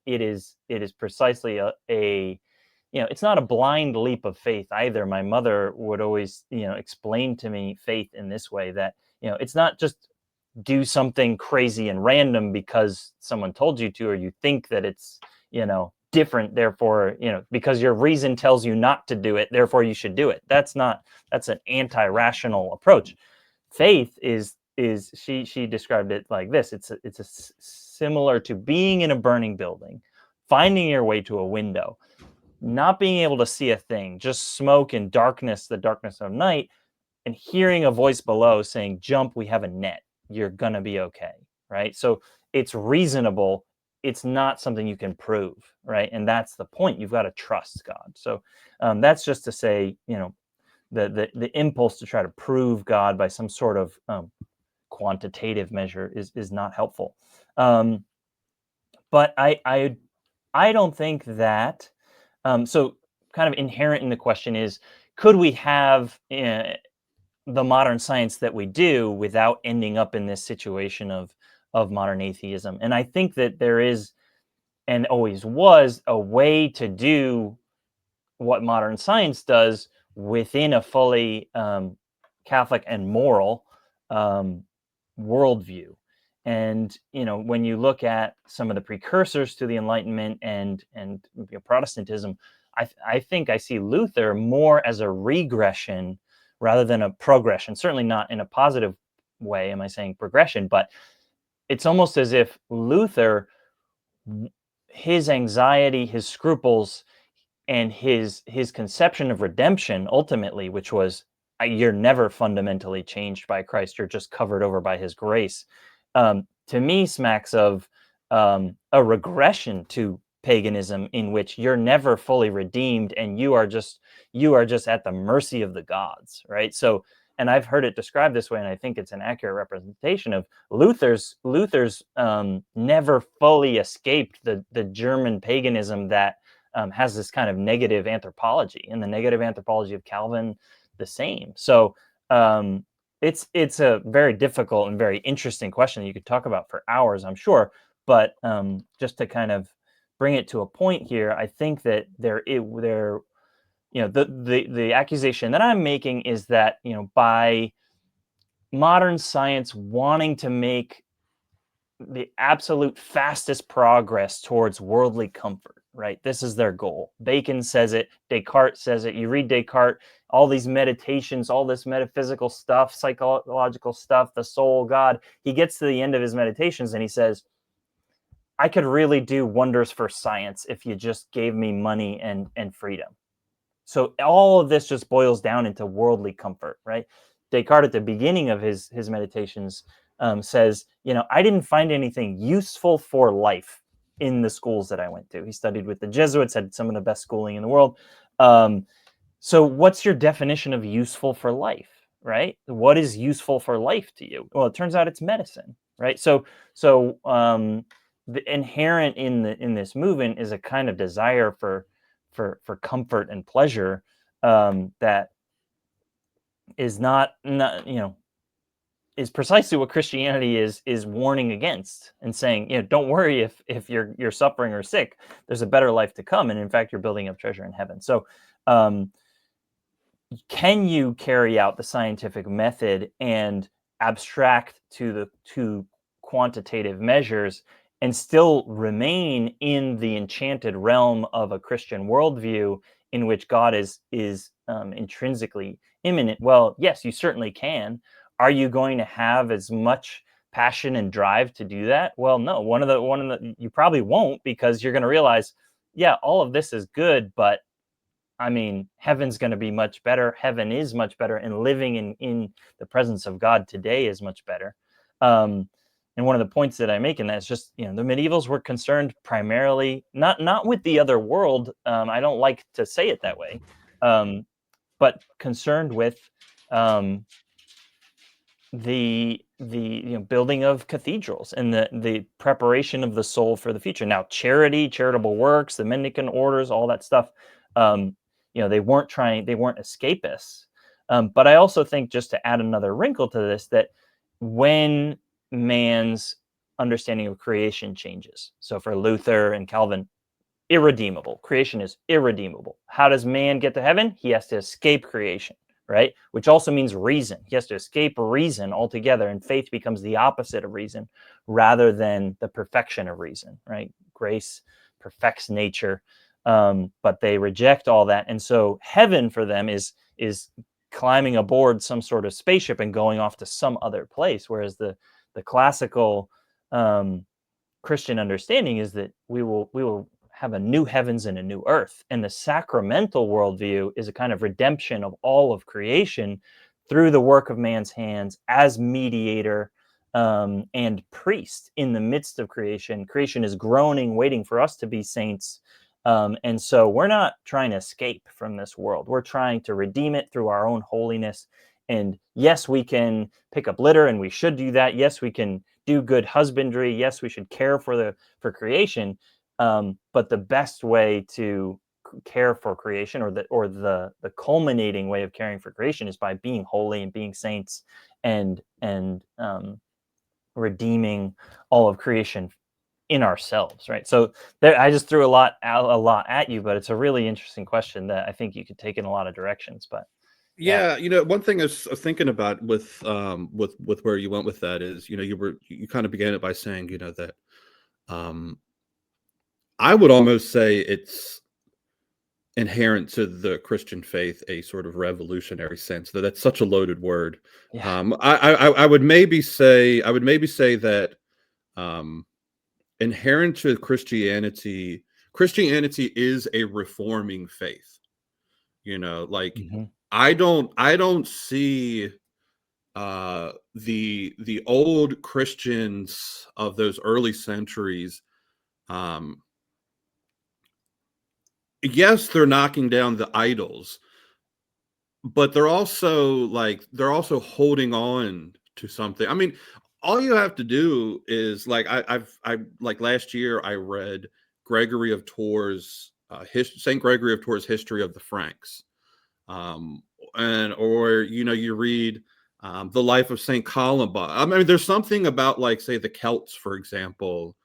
it is precisely it's not a blind leap of faith either. My mother would always explain to me faith in this way, that it's not just do something crazy and random because someone told you to, or you think that it's different, therefore because your reason tells you not to do it, therefore you should do it. That's an anti-rational approach. Faith is she described it like this: it's similar to being in a burning building, finding your way to a window, not being able to see a thing, just smoke and darkness, the darkness of night, and hearing a voice below saying, "Jump, we have a net. You're going to be okay." Right? So it's reasonable. It's not something you can prove, right? And that's the point. You've got to trust God. So that's just to say, the impulse to try to prove God by some sort of quantitative measure is not helpful. But I don't think that. So kind of inherent in the question is, could we have the modern science that we do without ending up in this situation of modern atheism? And I think that there is, and always was, a way to do what modern science does within a fully Catholic and moral worldview. And when you look at some of the precursors to the Enlightenment and Protestantism, I think I see Luther more as a regression rather than a progression. Certainly not in a positive way. Am I saying progression? But it's almost as if Luther, his anxiety, his scruples, and his conception of redemption ultimately, which was, you're never fundamentally changed by Christ, you're just covered over by his grace, to me smacks of a regression to paganism, in which you're never fully redeemed and you are just at the mercy of the gods, right? So, and I've heard it described this way, and I think it's an accurate representation of Luther's never fully escaped the German paganism that has this kind of negative anthropology, and the negative anthropology of Calvin the same. So it's a very difficult and very interesting question that you could talk about for hours, I'm sure. But just to kind of bring it to a point here, I think that the accusation that I'm making is that by modern science wanting to make the absolute fastest progress towards worldly comfort, right? This is their goal. Bacon says it, Descartes says it. You read Descartes, all these meditations, all this metaphysical stuff, psychological stuff, the soul, God. He gets to the end of his meditations and he says, I could really do wonders for science if you just gave me money and freedom. So all of this just boils down into worldly comfort, right? Descartes, at the beginning of his meditations, says, I didn't find anything useful for life in the schools that I went to. He studied with the Jesuits, had some of the best schooling in the world. So what's your definition of useful for life, right? What is useful for life to you? Well, it turns out it's medicine, right? So the inherent in this movement is a kind of desire for comfort and pleasure that is not is precisely what Christianity is warning against, and saying, don't worry if you're suffering or sick. There's a better life to come, and in fact, you're building up treasure in heaven. So, can you carry out the scientific method and abstract to quantitative measures and still remain in the enchanted realm of a Christian worldview in which God is intrinsically immanent? Well, yes, you certainly can. Are you going to have as much passion and drive to do that? Well, no. One of the you probably won't, because you're going to realize, yeah, all of this is good, but I mean, heaven's going to be much better. Heaven is much better, and living in the presence of God today is much better. Um, and one of the points that I make in that is just, the medievals were concerned primarily not with the other world. I don't like to say it that way, um, but concerned with um, the building of cathedrals and the preparation of the soul for the future. Now, charitable works, the mendicant orders, all that stuff, um, they weren't escapists. But I also think, just to add another wrinkle to this, that when man's understanding of creation changes, so for Luther and Calvin, irredeemable. Creation is irredeemable. How does man get to heaven? He has to escape creation, right? Which also means reason. He has to escape reason altogether, and faith becomes the opposite of reason rather than the perfection of reason, right? Grace perfects nature, but they reject all that, and so heaven for them is climbing aboard some sort of spaceship and going off to some other place, whereas the classical Christian understanding is that we will have a new heavens and a new earth. And the sacramental worldview is a kind of redemption of all of creation through the work of man's hands as mediator and priest in the midst of creation. Creation is groaning, waiting for us to be saints. And so we're not trying to escape from this world. We're trying to redeem it through our own holiness. And yes, we can pick up litter, and we should do that. Yes, we can do good husbandry. Yes, we should care for creation. But the best way to care for creation, or the culminating way of caring for creation, is by being holy and being saints and redeeming all of creation in ourselves, right? So there, I just threw a lot at you, but it's a really interesting question that I think you could take in a lot of directions. But yeah. Yeah, one thing I was thinking about with where you went with that is, you kind of began it by saying, that um I would almost say it's inherent to the Christian faith a sort of revolutionary sense. That's such a loaded word. Yeah. I would maybe say that inherent to Christianity is a reforming faith. Like Mm-hmm. I don't see the old Christians of those early centuries. Um, yes, they're knocking down the idols, but they're also holding on to something. I mean, all you have to do is like I like last year I read Gregory of Tours Saint Gregory of Tours History of the Franks. um, or you read the life of Saint Columba. I mean, there's something about, like, say, the Celts, for example,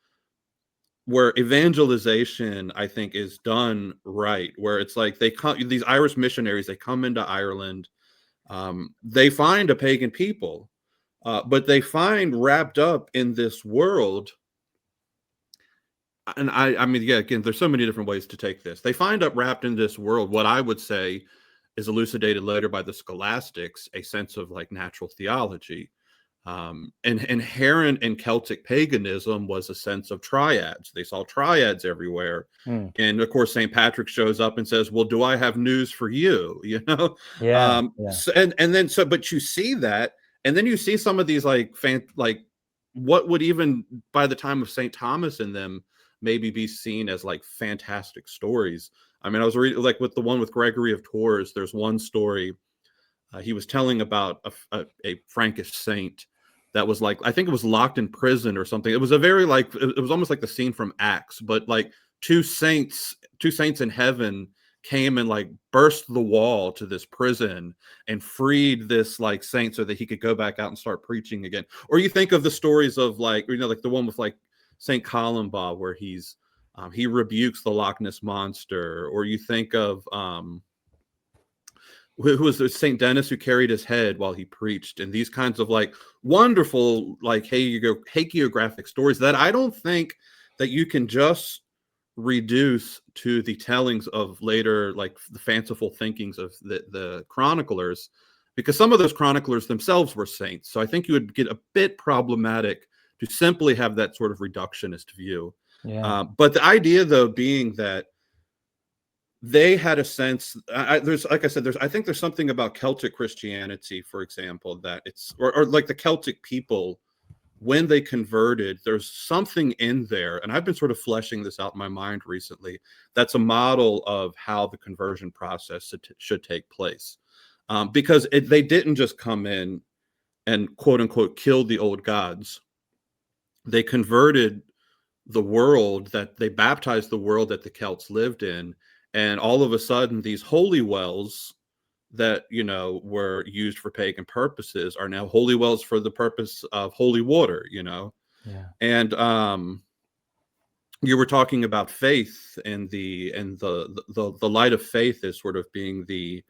where evangelization, I think, is done right. Where it's like these Irish missionaries, they come into Ireland, they find a pagan people, but they find wrapped up in this world. And I mean, yeah, again, there's so many different ways to take this. They find up wrapped in this world what I would say is elucidated later by the scholastics, a sense of like natural theology. And inherent in Celtic paganism was a sense of triads. They saw triads everywhere. Mm. And of course, St. Patrick shows up and says, "Well, do I have news for you?" Yeah. Yeah. But you see that, and then you see some of these like what would, even by the time of St. Thomas in them, maybe be seen as like fantastic stories. I mean, I was reading, like, with the one with Gregory of Tours, there's one story he was telling about a Frankish saint that was, like, I think it was locked in prison or something. It was a very, like, it was almost like the scene from Acts, but like two saints in heaven came and like burst the wall to this prison and freed this like saint so that he could go back out and start preaching again. Or you think of the stories of, like, like the one with like Saint Columba, where he rebukes the Loch Ness monster. Or you think of who was the Saint Denis, who carried his head while he preached, and these kinds of like wonderful, like, hagiographic stories that I don't think that you can just reduce to the tellings of later, like the fanciful thinkings of the chroniclers, because some of those chroniclers themselves were saints. So I think you would get a bit problematic to simply have that sort of reductionist view. Yeah. But the idea, though, being that they had a sense. There's, like I said, I think there's something about Celtic Christianity, for example, that it's, or like the Celtic people, when they converted, there's something in there, and I've been sort of fleshing this out in my mind recently, that's a model of how the conversion process should take place. Because they didn't just come in and quote unquote kill the old gods. They converted the world, that they baptized the world that the Celts lived in. And all of a sudden, these holy wells that, were used for pagan purposes are now holy wells for the purpose of holy water. Yeah. And you were talking about faith, and the light of faith is sort of being the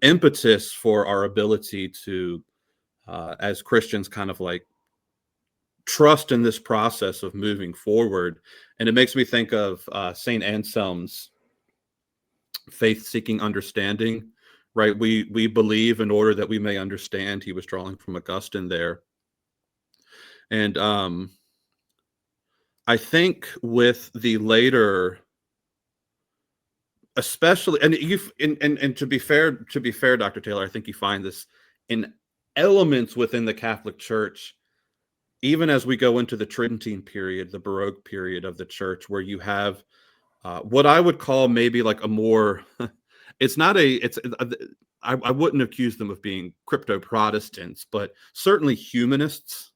impetus for our ability to, as Christians, kind of like trust in this process of moving forward. And it makes me think of Saint Anselm's faith-seeking understanding, right? We believe in order that we may understand. He was drawing from Augustine there. And I think with the later, especially, and to be fair, Dr. Taylor, I think you find this in elements within the Catholic Church, even as we go into the Tridentine period, the Baroque period of the church, where you have what I would call maybe like a more, I wouldn't accuse them of being crypto Protestants, but certainly humanists.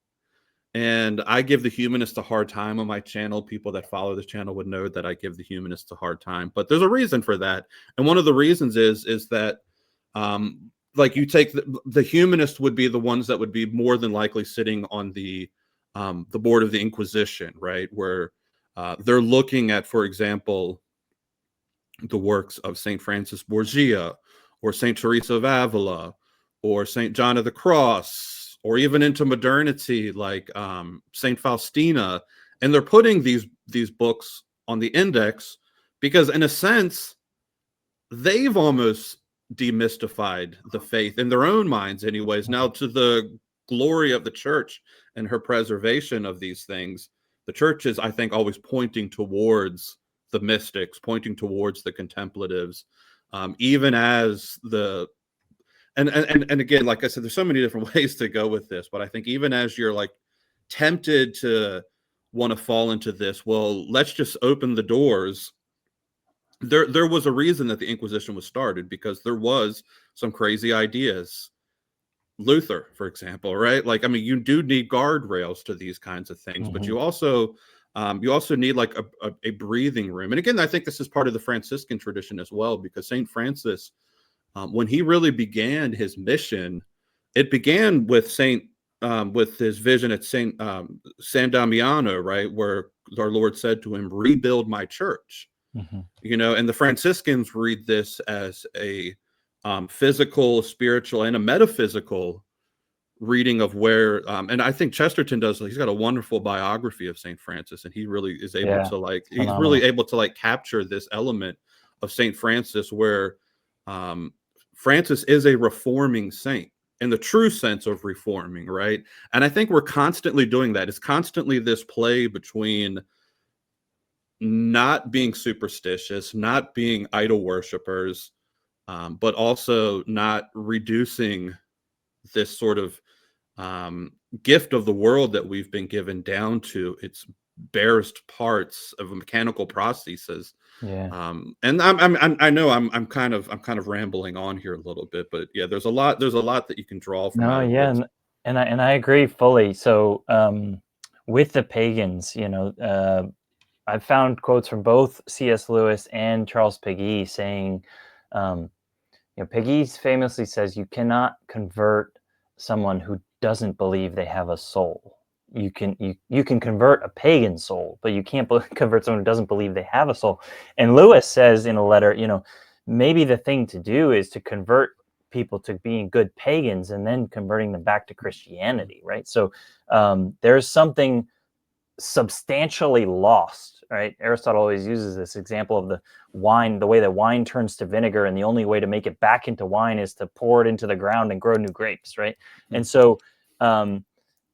And I give the humanists a hard time on my channel. People that follow this channel would know that I give the humanists a hard time, but there's a reason for that. And one of the reasons is that, like, you take the humanists would be the ones that would be more than likely sitting on the board of the Inquisition, right? Where they're looking at, for example, the works of St. Francis Borgia, or St. Teresa of Avila, or St. John of the Cross, or even into modernity, like St. Faustina. And they're putting these books on the index because, in a sense, they've almost demystified the faith in their own minds anyways. Now, to the glory of the church and her preservation of these things, the church is, I think, always pointing towards the mystics, pointing towards the contemplatives, even as and again, like I said, there's so many different ways to go with this, but I think even as you're like tempted to want to fall into this, well, let's just open the doors. There was a reason that the Inquisition was started, because there was some crazy ideas. Luther, for example, right? Like, I mean, you do need guardrails to these kinds of things, but you also need like a breathing room. And again, I think this is part of the Franciscan tradition as well, because Saint Francis, when he really began his mission, it began with with his vision at San Damiano, right, where our Lord said to him, "Rebuild my church." And the Franciscans read this as a physical, spiritual, and a metaphysical reading of where, and I think Chesterton does. He's got a wonderful biography of Saint Francis, and he really is able to he's really able to capture this element of Saint Francis, where Francis is a reforming saint in the true sense of reforming, right? And I think we're constantly doing that. It's constantly this play between not being superstitious, not being idol worshipers, but also not reducing this sort of gift of the world that we've been given down to its barest parts of mechanical prosthesis. And I know I'm kind of rambling on here a little bit, but yeah, there's a lot that you can draw from. And I agree fully. So with the pagans, I've found quotes from both C.S. Lewis and Charles Péguy saying, Péguy famously says, you cannot convert someone who doesn't believe they have a soul. You can convert a pagan soul, but you can't convert someone who doesn't believe they have a soul. And Lewis says in a letter, maybe the thing to do is to convert people to being good pagans and then converting them back to Christianity, right? So there's something substantially lost, right? Aristotle always uses this example of the wine, the way that wine turns to vinegar, and the only way to make it back into wine is to pour it into the ground and grow new grapes, right? And so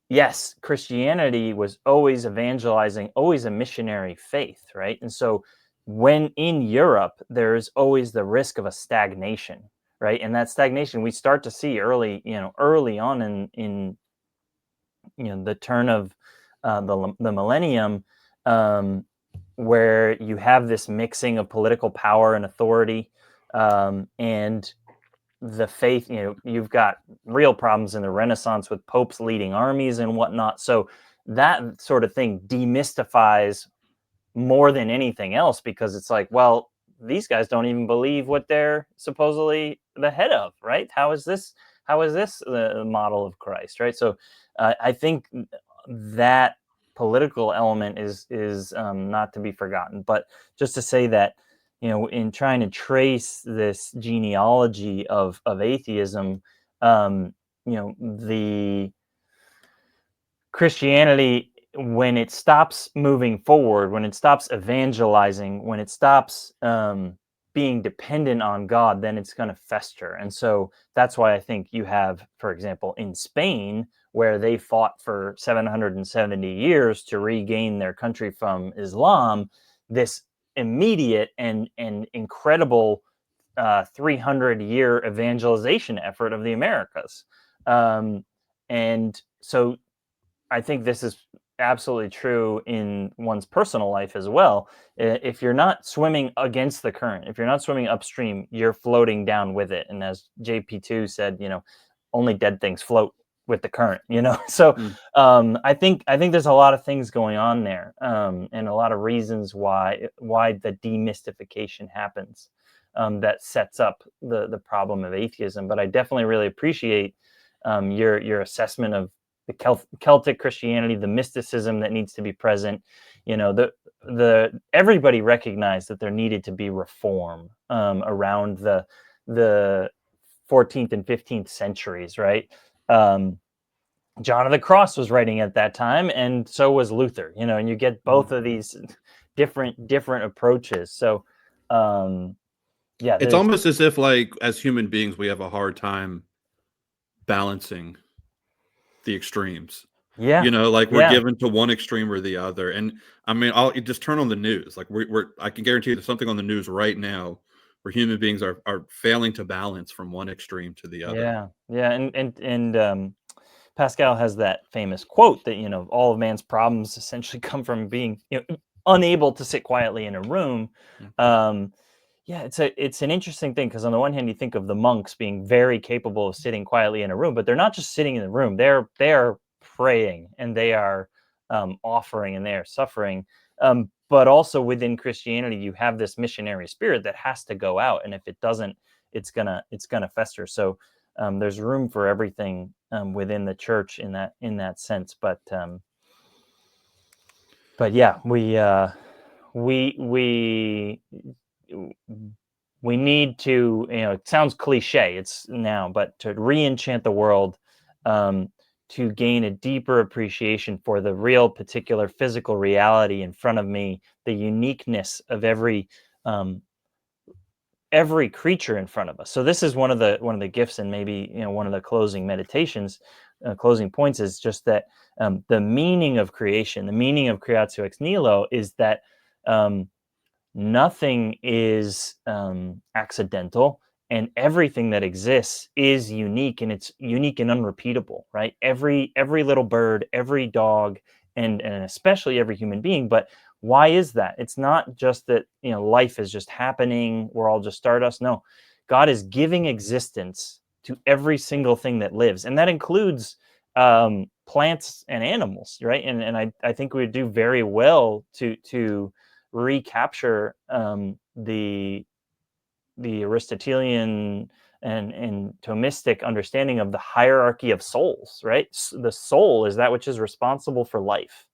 yes, Christianity was always evangelizing, always a missionary faith, right? And so when in Europe, there's always the risk of a stagnation, right? And that stagnation we start to see early on in the turn of the millennium, um, where you have this mixing of political power and authority, and the faith. You've got real problems in the Renaissance with popes leading armies and whatnot. So that sort of thing demystifies more than anything else, because it's like, well, these guys don't even believe what they're supposedly the head of, right? How is this the model of Christ, right? So I think that political element is not to be forgotten. But just to say that, in trying to trace this genealogy of atheism, the Christianity, when it stops moving forward, when it stops evangelizing, when it stops being dependent on God, then it's going to fester. And so that's why I think you have, for example, in Spain, where they fought for 770 years to regain their country from Islam, this immediate and incredible 300-year evangelization effort of the Americas. And so I think this is absolutely true in one's personal life as well. If you're not swimming against the current, if you're not swimming upstream, you're floating down with it. And as JP2 said, only dead things float with the current. So Mm. I think there's a lot of things going on there, and a lot of reasons why the demystification happens, that sets up the problem of atheism. But I definitely really appreciate your assessment of the Celtic Christianity, the mysticism that needs to be present. The everybody recognized that there needed to be reform around the 14th and 15th centuries, right? John of the Cross was writing at that time, and so was Luther. And you get both of these different approaches. So, yeah, It's there's almost as if, like, as human beings, we have a hard time balancing the extremes. yeah, Like, we're yeah, given to one extreme or the other. And I mean, you just turn on the news. Like, I can guarantee you there's something on the news right now where human beings are failing to balance from one extreme to the other. yeah, and Pascal has that famous quote that all of man's problems essentially come from being unable to sit quietly in a room. Mm. Um, yeah, it's an interesting thing, because on the one hand you think of the monks being very capable of sitting quietly in a room, but they're not just sitting in the room. They are praying, and they are offering, and they are suffering. But also within Christianity, you have this missionary spirit that has to go out, and if it doesn't, it's gonna fester. So there's room for everything within the church in that sense. But yeah, we we need to, it sounds cliche, it's now, but to re-enchant the world, um, to gain a deeper appreciation for the real particular physical reality in front of me, the uniqueness of every creature in front of us. So this is one of the gifts, and maybe one of the closing meditations, closing points, is just that the meaning of creation, the meaning of creatio ex nihilo, is that um, nothing is accidental, and everything that exists is unique, and it's unique and unrepeatable, right? Every little bird, every dog, and especially every human being. But why is that? It's not just that life is just happening, we're all just stardust. No, God is giving existence to every single thing that lives, and that includes plants and animals, right? And I think we would do very well to recapture the Aristotelian and Thomistic understanding of the hierarchy of souls, right? The soul is that which is responsible for life,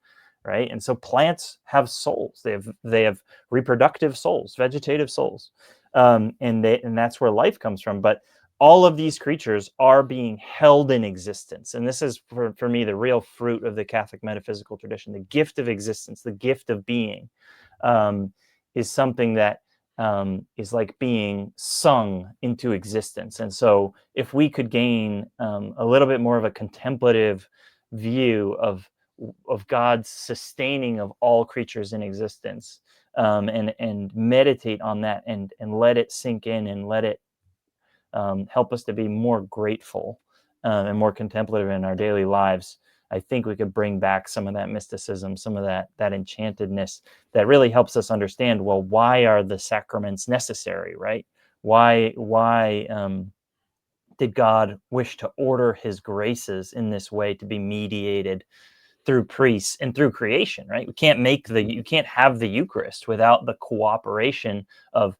right? And so plants have souls. They have reproductive souls, vegetative souls, and that's where life comes from. But all of these creatures are being held in existence, and this is for me the real fruit of the Catholic metaphysical tradition: the gift of existence, the gift of being, um, is something that is like being sung into existence. And so, if we could gain a little bit more of a contemplative view of God's sustaining of all creatures in existence, and meditate on that and let it sink in and let it help us to be more grateful and more contemplative in our daily lives, I think we could bring back some of that mysticism, some of that enchantedness that really helps us understand, well, why are the sacraments necessary, right? Why did God wish to order his graces in this way to be mediated through priests and through creation, right? You can't have the Eucharist without the cooperation of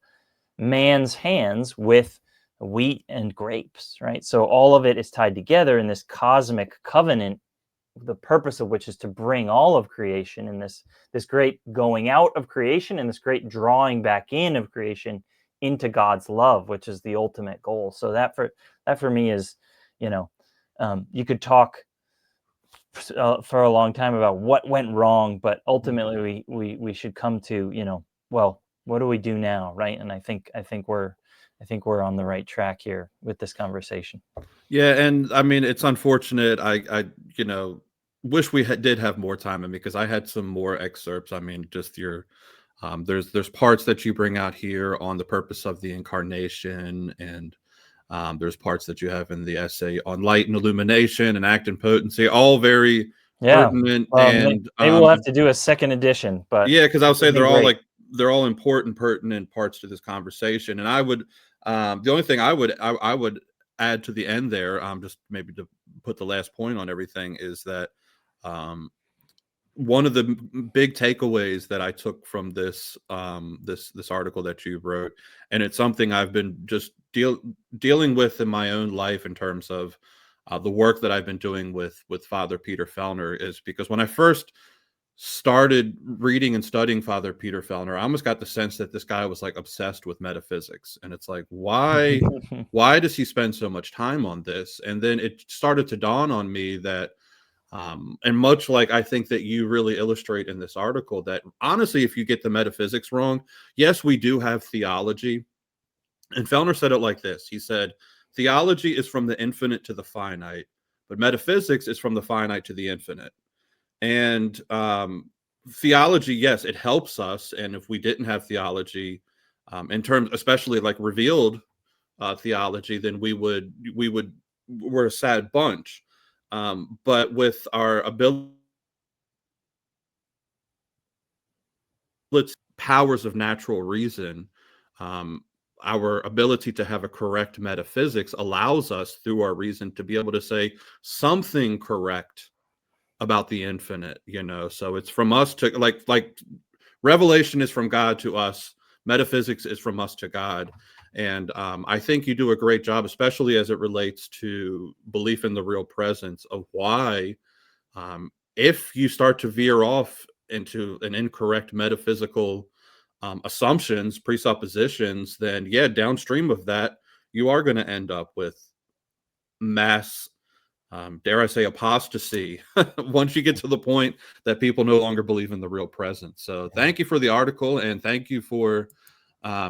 man's hands with wheat and grapes, right? So all of it is tied together in this cosmic covenant, the purpose of which is to bring all of creation in this great going out of creation and this great drawing back in of creation into God's love, which is the ultimate goal. So that for me is, you know, you could talk for a long time about what went wrong, but ultimately we should come to, well, what do we do now, right? And I think we're on the right track here with this conversation. Yeah, and I mean, it's unfortunate. I wish we did have more time, and because I had some more excerpts. I mean, just your there's parts that you bring out here on the purpose of the incarnation, and there's parts that you have in the essay on light and illumination and act and potency, all very Yeah. pertinent. Well, And maybe we'll have to do a second edition, but yeah, because I'll this has say been great. they're all important, pertinent parts to this conversation. And I would the only thing I would add to the end there, just maybe to put the last point on everything, is that one of the big takeaways that I took from this this article that you wrote, and it's something I've been just dealing with in my own life in terms of the work that I've been doing with Father Peter Fellner, is because when I first started reading and studying Father Peter Fellner, I almost got the sense that this guy was like obsessed with metaphysics, and it's like, why does he spend so much time on this? And then it started to dawn on me that and much like I think that you really illustrate in this article, that honestly, if you get the metaphysics wrong, yes, we do have theology. And Fellner said it like this. He said, theology is from the infinite to the finite, but metaphysics is from the finite to the infinite. And theology, yes, it helps us. And if we didn't have theology, in terms, especially like revealed theology, then we're a sad bunch. But with our ability, powers of natural reason, um, our ability to have a correct metaphysics allows us through our reason to be able to say something correct about the infinite, so it's from us to like revelation is from God to us, metaphysics is from us to God. And I think you do a great job, especially as it relates to belief in the real presence, of why if you start to veer off into an incorrect metaphysical assumptions, presuppositions, then yeah, downstream of that, you are going to end up with mass, dare I say, apostasy once you get to the point that people no longer believe in the real presence. So thank you for the article, and thank you for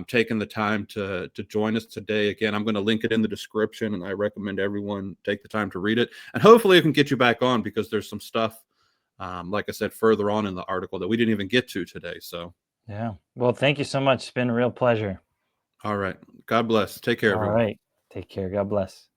taking the time to join us today. Again, I'm going to link it in the description, and I recommend everyone take the time to read it. And hopefully I can get you back on, because there's some stuff, like I said, further on in the article that we didn't even get to today. So, Yeah. Well, thank you so much. It's been a real pleasure. all right. God bless. Take care, All everyone. right. Take care. God bless.